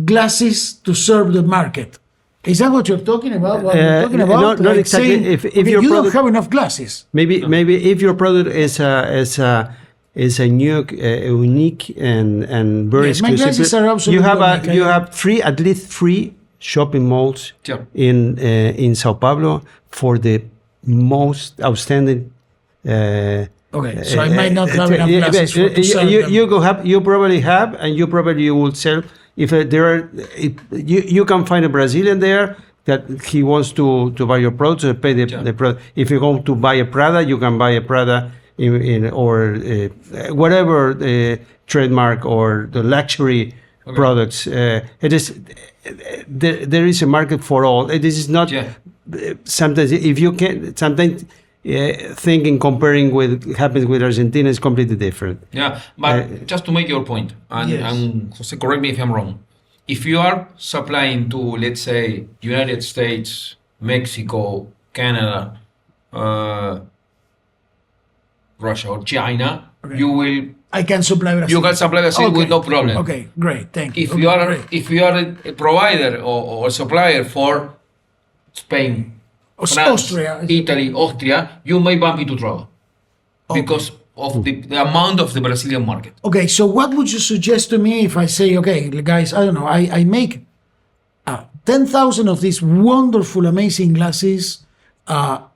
glasses to serve the market. Is that what you're talking about? What you're talking about? Not exactly. Saying, if you don't have enough glasses. Maybe if your product is a unique and very exclusive. My glasses are absolutely unique. You have at least three shopping malls in Sao Paulo for the most outstanding. So I might not have enough glasses to sell them. You probably have, and you probably will sell. If you can find a Brazilian there that he wants to buy your product, to pay the product. If you go to buy a Prada, you can buy a Prada or whatever trademark or the luxury products. It is there is a market for all. This is not sometimes if you can sometimes. Thinking comparing with happens with Argentina is completely different. Yeah, but just to make your point, and Jose, correct me if I'm wrong. if you are supplying to, let's say, United States, Mexico, Canada, Russia or China, you will I can supply Brazil. you can supply Brazil with no problem. Okay, great, thank you. If Okay, you are great. if you are a provider or supplier for Spain, France, Austria. Italy, Austria, you may bump into trouble because of the amount of the Brazilian market. Okay, so what would you suggest to me if I say, okay, guys, I don't know, I make 10,000 of these wonderful, amazing glasses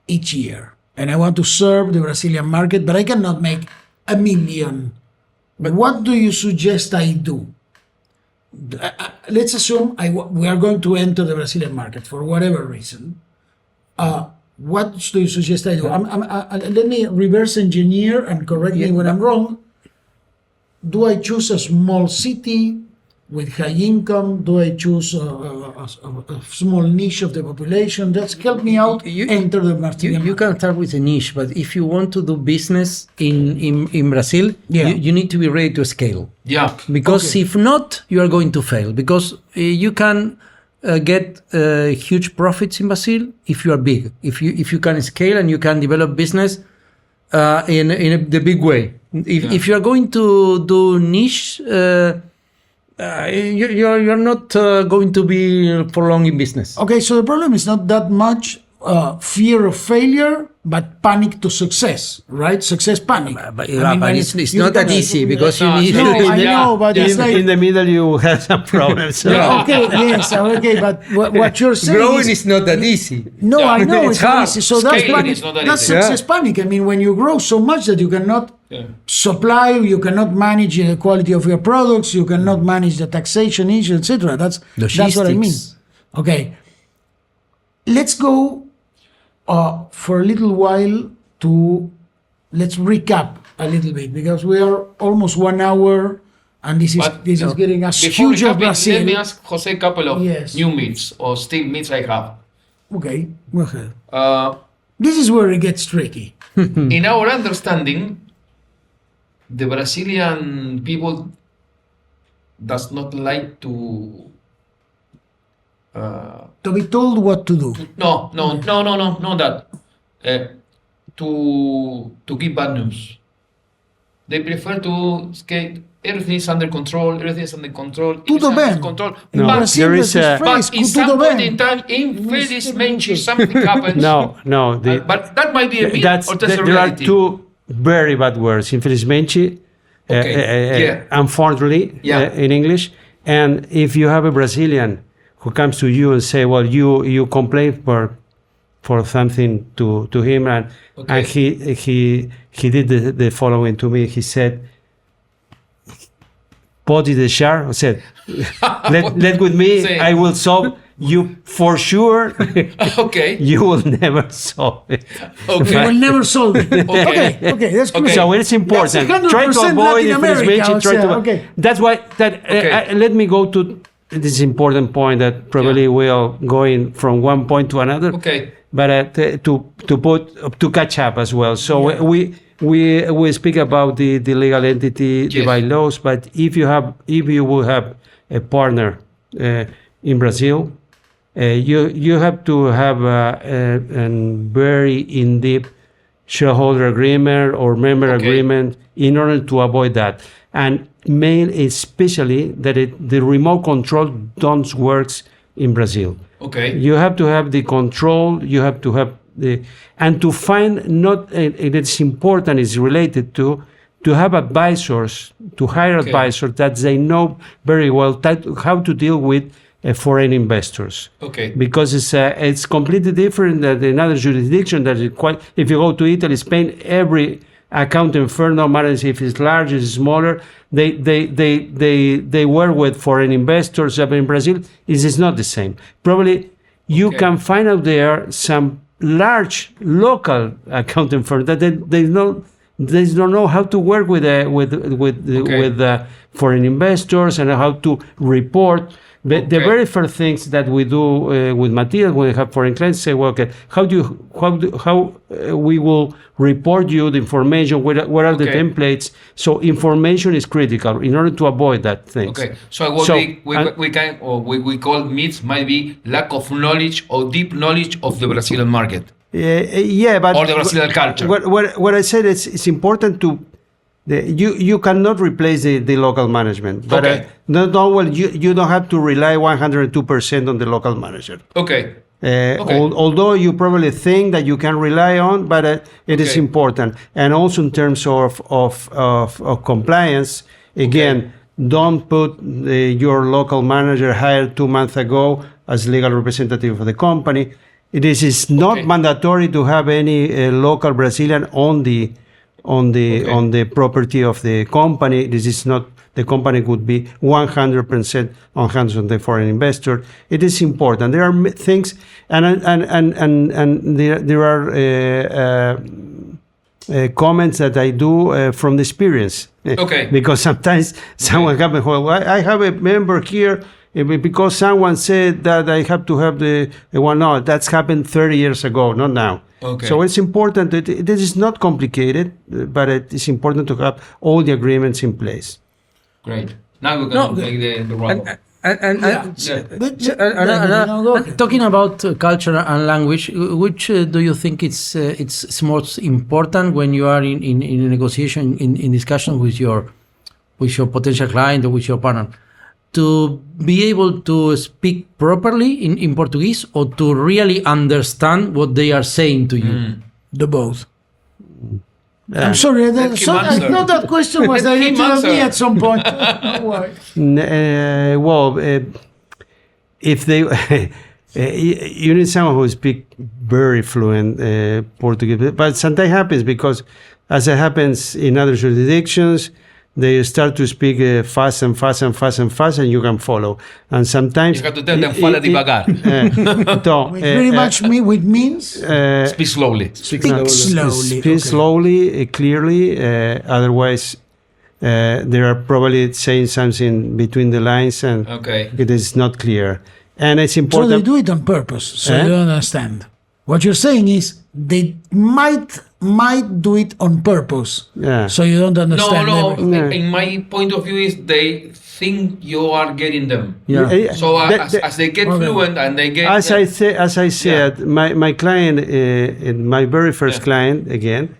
each year, and I want to serve the Brazilian market, but I cannot make 1 million. But what do you suggest I do? Let's assume we are going to enter the Brazilian market for whatever reason. What do you suggest I do? Let me reverse engineer and correct me when I'm wrong. Do I choose a small city with high income? Do I choose a small niche of the population? Just help me out. Enter the Brazilian You can start with a niche, but if you want to do business in Brazil, you need to be ready to scale. Yeah. Because if not, you are going to fail. Because you can get huge profits in Brazil if you are big. If you can scale and you can develop business in the big way. If you are going to do niche, you're not going to be for long in business. Okay, so the problem is not that much fear of failure, but panic to success, right? Success panic. But it's not that easy because you need. No, I know, but it's like In the middle, you have some problems. So. okay, yes, okay, but what you're saying Growing is is not that easy. no, I know It's it's not hard. easy. So that's Scaling panic. is not that That's easy. success panic. I mean, when you grow so much that you cannot supply, you cannot manage the quality of your products, you cannot manage the taxation issue, etc. That's what I mean. Logistics. Okay, let's go for a little while to let's recap a little bit because we are almost 1 hour and this is getting us Before huge of recapping, Brazil. let me ask Jose a couple of Yes. new myths or still myths I have. Okay, go ahead. Uh, This is where it gets tricky. in our understanding, the Brazilian people does not like to. To be told what to do. No, not that. To give bad news. They prefer to skate. Everything is under control. Everything is under control. Tudo bem. Control. No, But, there is a- but in tudo some point bem. in time, infelizmente, something happens. No. But that might be a myth or that's a there are reality. two very bad words. Infelizmente, unfortunately, in English. And if you have a Brazilian who comes to you and say, well, you complain for something to him, and he did the following to me. He said, body the share. I said, let with me. Say. I will solve you for sure. Okay. You will never solve it. We Okay. will never solve it. Okay. Okay, that's Okay. great. So it's important. That's Try to 100% avoid Latin America, infringement. Try to. okay. That's why. Okay. Let me go to this important point that probably we are going from one point to another. Okay. But to catch up as well. So we speak about the legal entity, the Yes. bylaws. But if you will have a partner in Brazil, you have to have a very in-depth shareholder agreement or member agreement in order to avoid that. And especially that the remote control don't works in Brazil. Okay. You have to have the control. You have to have and to find not. It's important. It's related to have advisors, to hire advisors that they know very well how to deal with foreign investors. Okay. Because it's completely different than in other jurisdiction. That is quite. If you go to Italy, Spain, every accounting firm, no matter if it's large, it's smaller, they work with foreign investors. But in Brazil, it is not the same. Probably you can find out there some large local accounting firms that they don't know how to work with foreign investors and how to report. The very first things that we do with Matias when we have foreign clients say, well, okay, how we will report you the information, what are the templates. So information is critical in order to avoid that thing. Okay, so what we call myths might be lack of knowledge or deep knowledge of the Brazilian market. But or the Brazilian culture. What I said is it's important to you cannot replace the local management, but you don't have to rely 102% on the local manager. Okay. Although you probably think that you can rely on, but it is important. And also in terms of compliance, again, don't put your local manager hired 2 months ago as legal representative of the company. It is not mandatory to have any local Brazilian on the property of the company. This is not, the company could be 100% on hands on the foreign investor. It is important. There are things, and there are comments that I do from the experience. Because sometimes someone happens, well, I have a member here because someone said that I have to have the one. No, that's happened 30 years ago, not now. So it's important that this is not complicated, but it is important to have all the agreements in place. Great. Now we're going to make the roll. Talking about culture and language, which do you think it's most important when you are in a negotiation, in discussion with your potential client or with your partner? To be able to speak properly in Portuguese, or to really understand what they are saying to you? The both. I'm sorry, I thought that question was directed at me at some point. If they, you need someone who speaks very fluent Portuguese, but sometimes happens because, as it happens in other jurisdictions, they start to speak fast and you can follow. And sometimes you have to tell them fala devagar. Very much with means speak slowly. Speak slowly. Speak slowly, clearly. Otherwise, they are probably saying something between the lines, and it is not clear. And it's important. So they do it on purpose. So you don't understand. What you're saying is they might do it on purpose. So you don't understand. No. In my point of view, is they think you are getting them. So as they get fluent and they get. As I said, my client, my very first client again.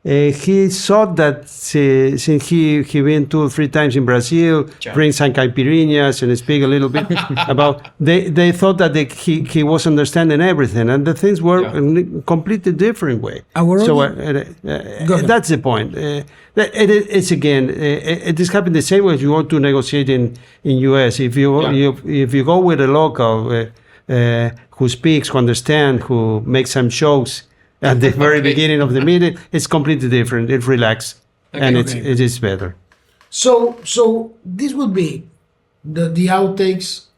He thought that since he been 2 or 3 times in Brazil, bring some caipirinhas and speak a little bit about. They thought that he was understanding everything, and the things were in a completely different way. That's the point. It's again, it is happening the same way as you want to negotiate in US. If you go with a local who speaks, who understands, who makes some shows at the very beginning of the meeting, it's completely different. It's relaxed, and it is better. So this would be the outtakes.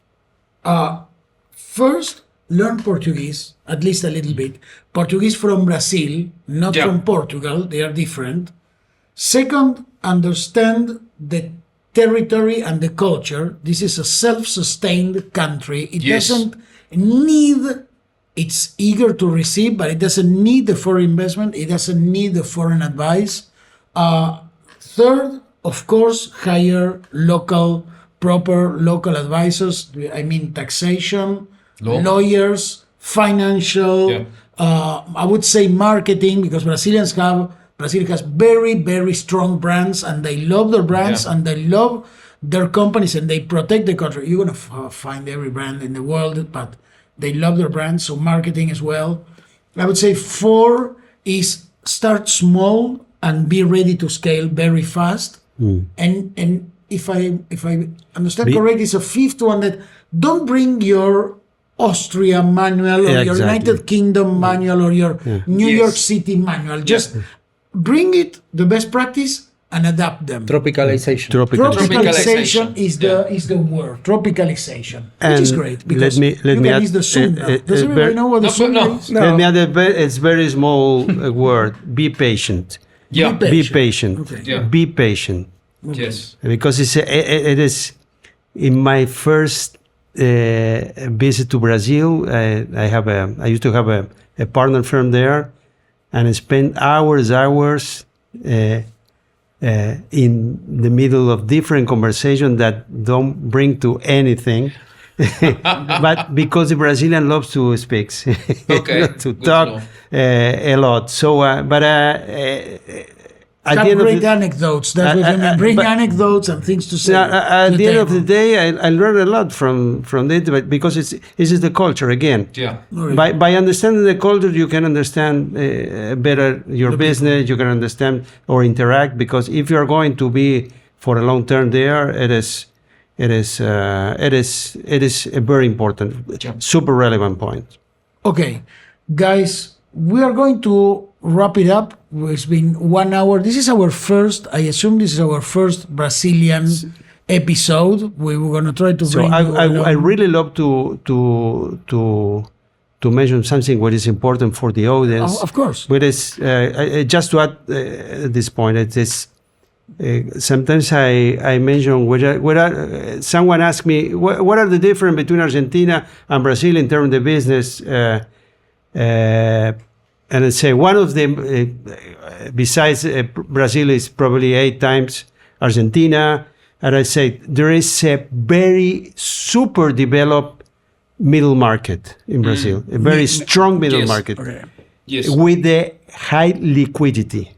First, learn Portuguese, at least a little bit. Portuguese from Brazil, not from Portugal. They are different. Second, understand the territory and the culture. This is a self-sustained country. It doesn't need. It's eager to receive, but it doesn't need the foreign investment. It doesn't need the foreign advice. Third, of course, hire proper local advisors. I mean, taxation, lawyers, financial. I would say marketing, because Brazil has very, very strong brands, and they love their brands and they love their companies, and they protect the country. You're gonna find every brand in the world, but they love their brand, so marketing as well. I would say 4 is start small and be ready to scale very fast. And if I understand correctly, it's a 5th one that don't bring your Austria manual or your United Kingdom manual or your New York City manual. Just bring it, the best practice, and adapt them. Tropicalization. Tropicalization is the word. Tropicalization, which is great, because let me add, use the Zoom now. Does everybody know what the Zoom is? Let me add it's very small word. Be patient. Be patient. Be patient. Yes. Because it is in my first visit to Brazil. I used to have a partner firm there, and I spent hours in the middle of different conversations that don't bring to anything. But because the Brazilian loves to speak, Okay, to good talk to know. a lot. So, at the Have end of great the anecdotes. That's what I mean. Bring but- anecdotes and things to say. at to the end of the table. day, I learned a lot from it, but because this is the culture again. Yeah. By understanding the culture, you can understand better your business. You can understand or interact, because if you are going to be for a long term there, it is a very important, super relevant point. Okay, guys, we are going to wrap it up. It's been 1 hour. This is our first, I assume this is our first Brazilian episode. We were going to try to So bring you I along. really love to mention something what is important for the audience. Of course. But it's just to add at this point, it is sometimes I mention someone asked me what are the difference between Argentina and Brazil in terms of the business, and I say one of them besides Brazil is probably 8 times Argentina, and I say there is a very super developed middle market in Brazil, a very strong middle Yes. market. Okay. Yes. With the high liquidity.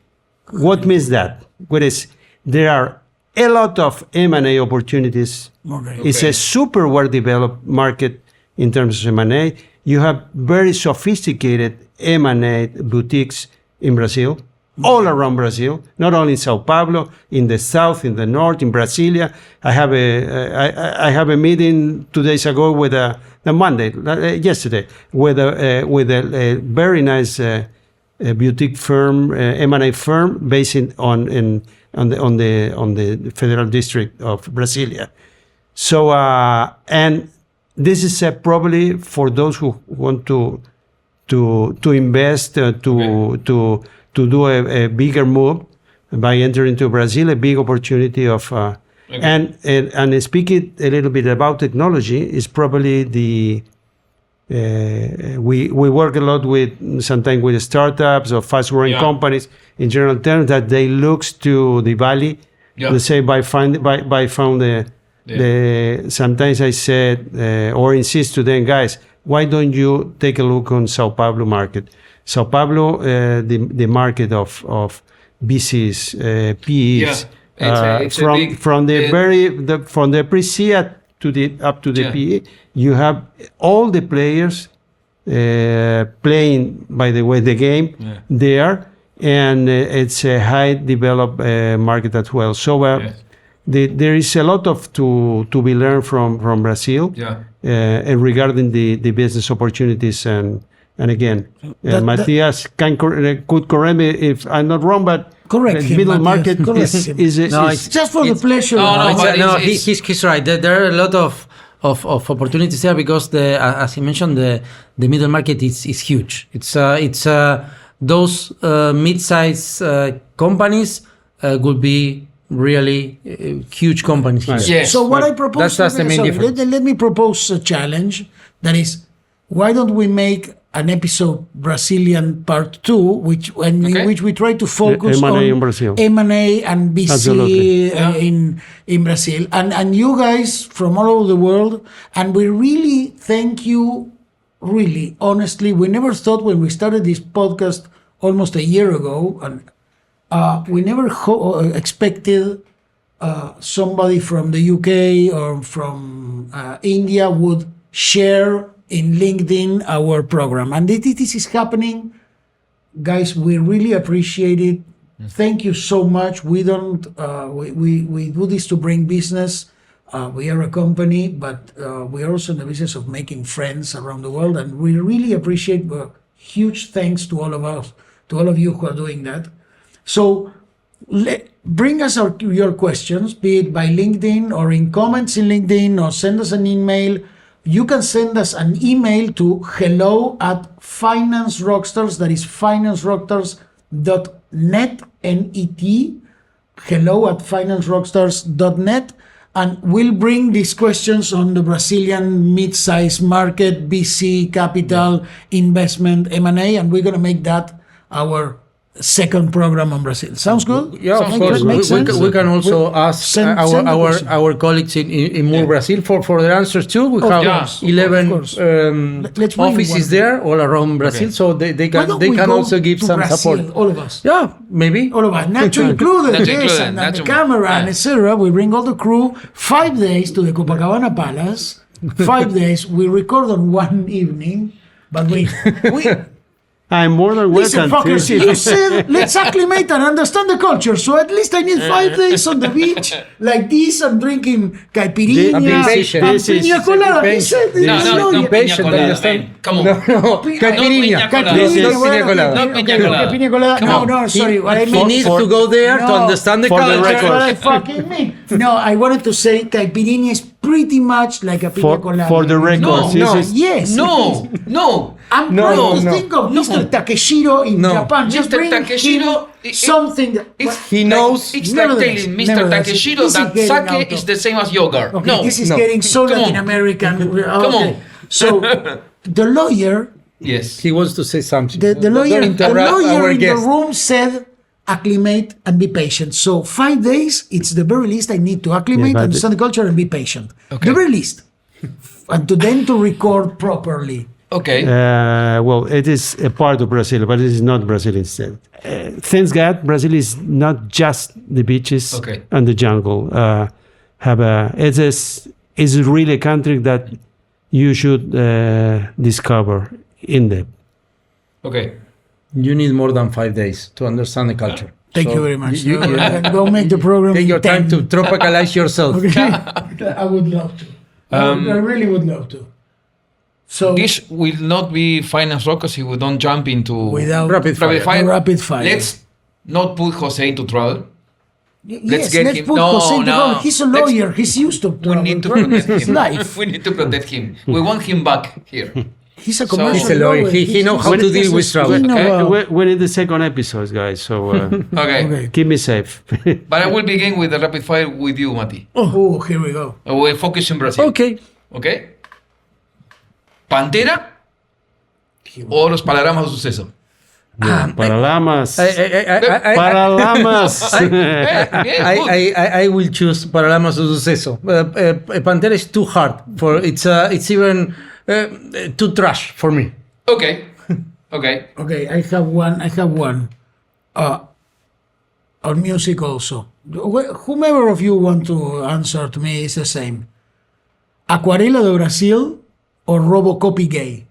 What means that? What is there are a lot of M&A opportunities. Okay. It's a super well developed market in terms of M&A. You have very sophisticated M&A boutiques in Brazil, all around Brazil, not only in Sao Paulo, in the south, in the north, in Brasilia. I have a meeting 2 days ago with yesterday with a very nice boutique firm, M&A firm based on the federal district of Brasilia. So and this is probably for those who want to invest to do a bigger move by entering into Brazil, a big opportunity of and speaking a little bit about technology is probably the we work a lot with sometimes with startups or fast growing companies in general terms that they looks to the valley, let's say by found the sometimes I said or insist to them, guys, why don't you take a look on Sao Paulo market? Sao Paulo, the market of VCs, PEs, It's a big, from the pre-seed to the up to the PE, you have all the players playing, by the way, the game there, and it's a high developed market as well. So there is a lot to be learned from Brazil regarding the business opportunities and again, Matias could correct me if I'm not wrong, but Correct him, middle Matias, market correct is him. it's Just for the pleasure. He's right. There are a lot of opportunities there because as he mentioned, the middle market is huge. It's those mid-size companies could be really huge companies here. Yes. So what I propose, That's the main difference. Let me propose a challenge. That is, why don't we make an episode Brazilian part 2, in which we try to focus M&A on in Brazil. M&A and BC Absolutely. in Brazil, and you guys from all over the world, and we really thank you. Really, honestly, we never thought when we started this podcast almost a year ago, and we never expected somebody from the UK or from India would share in LinkedIn our program. And this is happening. Guys, we really appreciate it. Thank you so much. We don't, we do this to bring business. We are a company, but we are also in the business of making friends around the world. And we really appreciate, huge thanks to all of us, to all of you who are doing that. So bring us your questions, be it by LinkedIn or in comments in LinkedIn, or send us an email. You can send us an email to hello@financerockstars, that is financerockstars.net, N-E-T, hello@financerockstars.net. And we'll bring these questions on the Brazilian mid-size market, VC, capital, investment, M&A, and we're going to make that our second program on Brazil. Sounds good? Yeah, of Sounds course. good. Makes sense? We can also ask Send the question. our colleagues in More Brazil for their answers too. We have course, 11 of course. Let's bring offices one. there all around Brazil, so they Why can don't we go also give to some Brazil, support. all of us? Yeah, maybe. All of us, Nacho included, Nacho yes, included, and the Nacho. camera and Yeah. etc. We bring all the crew 5 days to the Copacabana Palace. 5 days. We record on one evening, but we I'm more than listen, welcome. fuckers. You said let's acclimate and understand the culture. So at least I need 5 days on the beach like this. I'm drinking caipirinha And be patient. and This is- piña colada. He said, No, this no, is no, not- piña patient, colada, understand? man. Come on. No, Caipirinha, caipirinha. This is bueno, piña colada. No, okay, piña okay, colada. piña colada. Come No, on. no, sorry. What I He mean needs to go there to No, understand the for the culture. That's what I record. fucking mean. No, I wanted to say caipirinha is pretty much like a piña colada. For the record, No, this no. is Yes. No, no. I'm No, trying to no. think of Mr. Takeshiro in No. Japan. Just Mr. bring Takeshiro, him something. That, He knows. It's Nevertheless, like telling Mr. nevertheless, Takeshiro this is that getting out sake of- is the same as yogurt. okay, No. this is no. getting so Come on. Latin American. Come on. So the lawyer, Yes. He wants to say something. the Don't lawyer interrupt our in the guest. room said, acclimate and be patient. So 5 days, it's the very least I need to acclimate, but- understand the culture, and be patient. Okay. The very least. And to record properly. Okay. well, it is a part of Brazil, but it is not Brazil instead. Thanks God, Brazil is not just the beaches Okay. and the jungle. It's really a country that you should discover in depth. Okay. You need more than 5 days to understand the culture. Thank So you very much. you- you- Go make the program. Take in your time 10. to tropicalize yourself. I would love to. I really would love to. So This will not be finance rockers if we don't jump into without Rapid fire. Rapid fire. Let's not put Jose into trouble. yes, get let's him- put no, Jose in the no. problem. He's a Let's- lawyer. He's used to We trouble. need to Problem protect is his him. life. We need to protect him. We want him back here. He's a commercial He's a lawyer. lawyer. He knows how to deal with trouble. Okay. We're in the second episode, guys, so Okay. Okay. keep me safe. But I will begin with the rapid fire with you, Mati. Oh, here we go. We'll focus in Brazil. Okay. Okay. Pantera o los panoramas de suceso. Para lamas. I Para lamas. Bien, good. I will choose Paralamas o Suceso. Pantera is too hard for it's even too trash for me. Okay. Okay. Okay, I have one. On music also. Whomever of you want to answer to me is the same. Aquarela de Brasil or Robocopy Gay?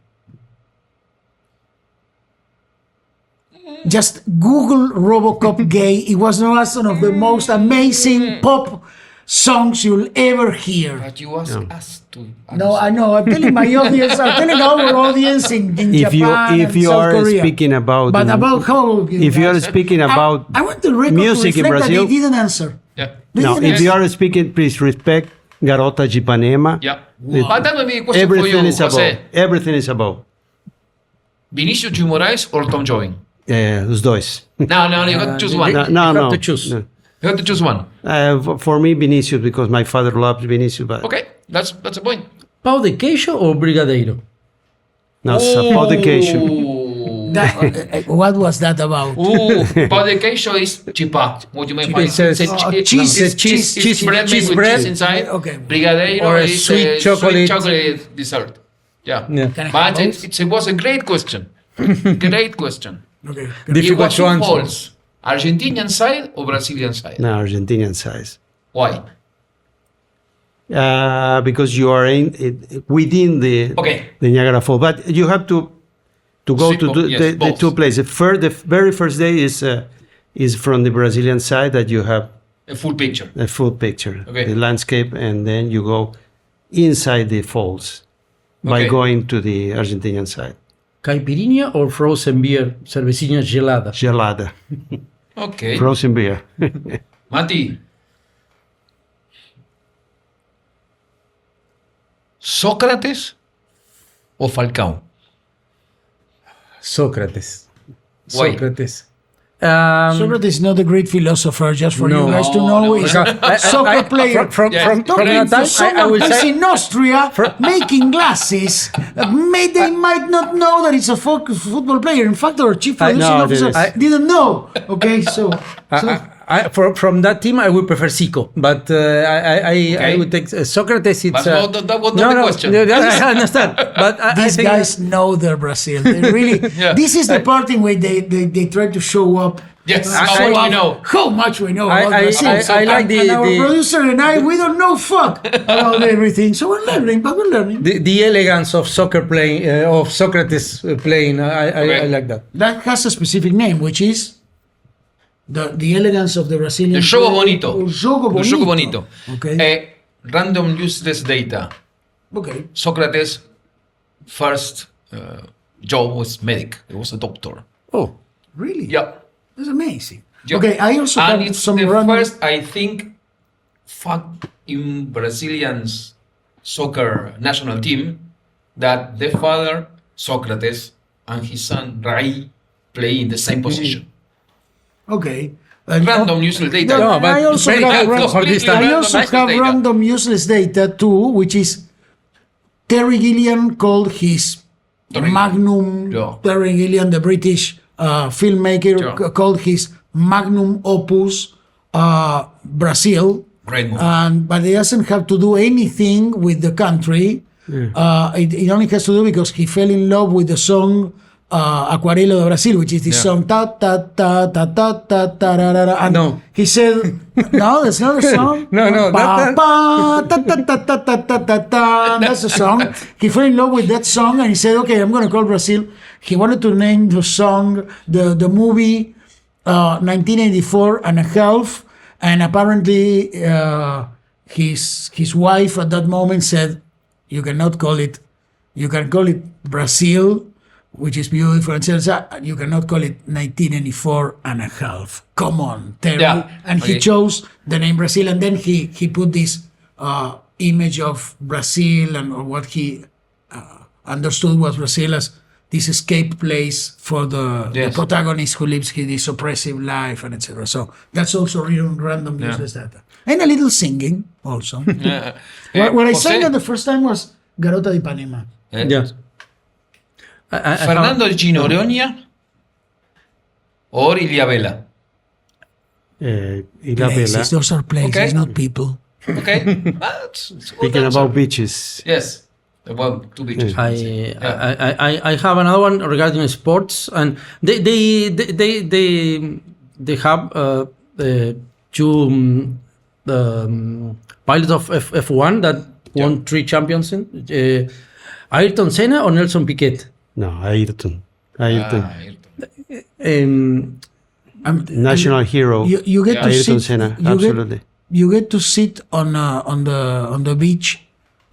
Just Google Robocop Gay. It was one of the most amazing pop songs you'll ever hear. But you ask us to. No, I know. I'm telling my audience. I'm telling our audience in If Japan if and you South are Korea. speaking about But about how if you are speaking about I want the record music to in reflect that Brazil, they didn't answer. Yeah. They no, didn't if you answer. are speaking, please respect Garota de Ipanema. Yeah. But that will be a question for Everything you, is above. Jose. Everything is above. Vinicius de Moraes or Tom Jobim? Os dois. No, you got to choose one. No, You no, have no. to choose. No. have to choose one. For me, Vinicius, because my father loves Vinicius, but Okay, that's a point. Pau de queijo or brigadeiro? no, it's a publication. Ooh. What was that about? Ooh, but the queijo is chipa. What you may find? It's a- cheese. Cheese bread cheese made with bread. cheese inside. Okay. Brigadeiro Or a is sweet sweet chocolate. chocolate dessert. Yeah. Yeah. Can I But have both? it was a great question. Great question. Okay. It Difficult was to two answer. folds. Argentinian side or Brazilian side? No, Argentinian size. Why? Because you are within the Okay. Niagara Falls, but you have to go to Simple, yes, the both. two places. The very first day is from the Brazilian side that you have A full picture. a full picture, Okay. the landscape, and then you go inside the falls by Okay. going to the Argentinian side. Caipirinha or frozen beer? Cervecina gelada. Gelada, Okay. frozen beer. Mati. ¿Sócrates o Falcao? Sócrates. Why? Sócrates. Socrates is not a great philosopher, just for No. you guys to No, know. no, He's no. a soccer player. From Yes. that time, I Someone will who's say in Austria making glasses, they might not know that it's a football player. In fact, our chief producing No, officer there didn't know. Okay, so from that team, I would prefer Zico, but I would take Socrates. It's But that was not the question. I understand, but I these think guys know their Brazil. They really. Yeah. This is the part in which they try to show up. Yes, show how much up we know. How much we know I- about I- Brazil. I like and our the- producer and I, we don't know fuck about everything. So we're learning, but we're learning. the elegance of soccer playing of Socrates playing. I Okay. like that. That has a specific name, which is the elegance of the Brazilian. El jogo play, bonito. or jogo El jogo bonito. Okay. Random useless data. Okay. Socrates' first job was medic. He was a doctor. Oh, Really? Yeah. That's amazing. Yeah. Okay, I also And have it's some the random. first, I think, fact in Brazilians soccer national team that the father Socrates and his son Rai play in the same position. Okay. And- Random useless data. No, No, but I also very have, helpful for this time. I also Random have data. random useless data too, which is Terry Gilliam called his Terry- magnum. Yeah. Terry Gilliam, the British filmmaker, Yeah. called his magnum opus Brazil. Great movie. But it doesn't have to do anything with the country. It only has to do because he fell in love with the song Aquarela de Brasil, which is the song ta ta ta ta ta ta ta ra, ra, ra. And No. he said, "No, that's not a song. No, Pa, pa, ta ta ta ta ta ta ta ta." That's the song. He fell in love with that song, and he said, "Okay, I'm going to call Brazil." He wanted to name the song, the movie, 1984 and a half, and apparently his wife at that moment said, "You cannot call it. You can call it Brazil, which is beautiful, and says, you cannot call it 1984 and a half. Come on, Terry." Yeah, And he okay. chose the name Brazil, and then he put this image of Brazil and or what he understood was Brazil as this escape place for the Yes. protagonist who lives this oppressive life and etc. So that's also random useless data. And a little singing also. What I sang José, the first time was Garota de Ipanema. yeah. I Fernando Ginoronia or Iliabela. Ilabela. Places, those are places, Okay. not people. Okay? It's a good Speaking answer. about beaches. Yes. About two beaches. I have another one regarding sports, and they have two pilots of F1 that won 3 champions in Ayrton Senna or Nelson Piquet. No, Ayrton. Ayrton. Um, National hero. You get to Ayrton sit. Senna. You Absolutely. you get to sit on the beach,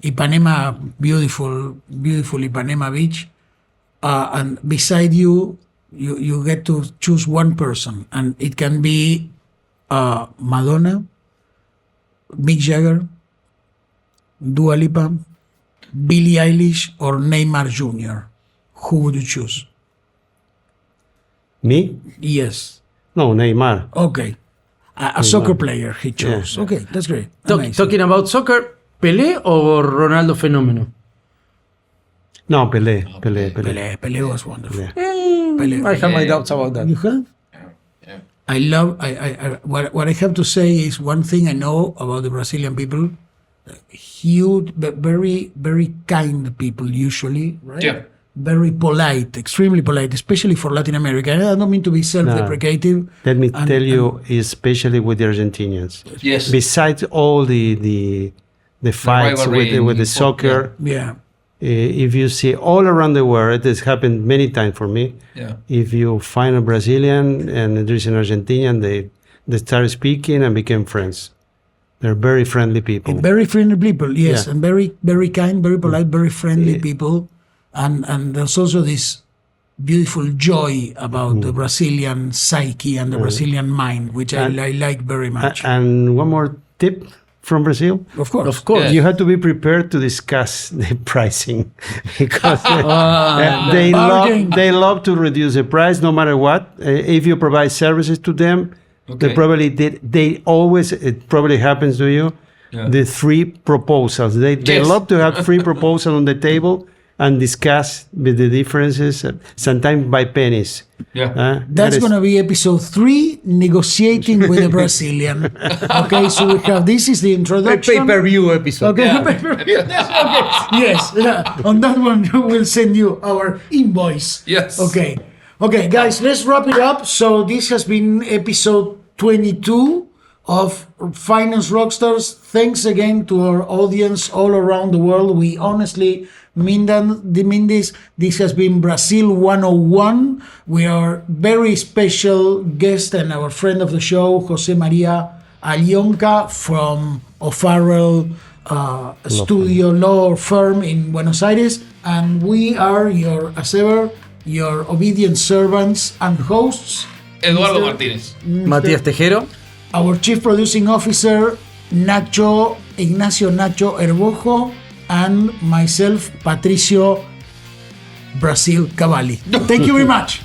Ipanema, beautiful Ipanema beach, and beside you get to choose one person, and it can be Madonna, Mick Jagger, Dua Lipa, Billie Eilish, or Neymar Jr. Who would you choose? Me? Yes. No, Neymar. Okay. A soccer player he chose. Yeah. Okay, that's great. Amazing. talking about soccer, Pelé or Ronaldo Fenomeno? No, Pelé. Pelé. Pelé was wonderful. Yeah. Pelé. I have my doubts about that. You have? I love. What I have to say is one thing I know about the Brazilian people: huge, but very, very kind people usually, right? Yeah. Very polite, extremely polite, especially for Latin America. I don't mean to be self-deprecative. Let me And- tell you, especially with the Argentinians. Yes. Besides all the fights rivalry with the in soccer, Yeah. if you see all around the world, it has happened many times for me. Yeah. If you find a Brazilian and there's an Argentinian, they start speaking and became friends. They're very friendly people. Very friendly people, yes, Yeah. and very, very kind, very polite, very friendly people, and there's also this beautiful joy about the Brazilian psyche and the Brazilian mind, which I like very much. And one more tip from Brazil? Of course. Of course. Yes. You have to be prepared to discuss the pricing because bargain. they love to reduce the price no matter what. If you provide services to them, Okay. they always, it probably happens to you, Yeah. the three proposals. They Yes. love to have three proposals on the table and discuss with the differences, sometimes by pennies. Yeah. That's that is- going to be episode 3, negotiating with the Brazilian. Okay, so we have, this is the introduction. Pay-per-view episode. Okay, Yeah. okay. Yes, on that one we'll send you our invoice. Yes. Okay, guys, let's wrap it up. So this has been episode 22 of Finance Rockstars. Thanks again to our audience all around the world. We honestly mean this. This has been Brazil 101. We are very special guest and our friend of the show, Jose María Allonca from O'Farrell Studio Law Firm in Buenos Aires. And we are as ever, your obedient servants and hosts. Eduardo Martínez. Matías Tejero. Our Chief Producing Officer, Ignacio Nacho Herbojo, and myself, Patricio Brasil Cavalli. Thank you very much.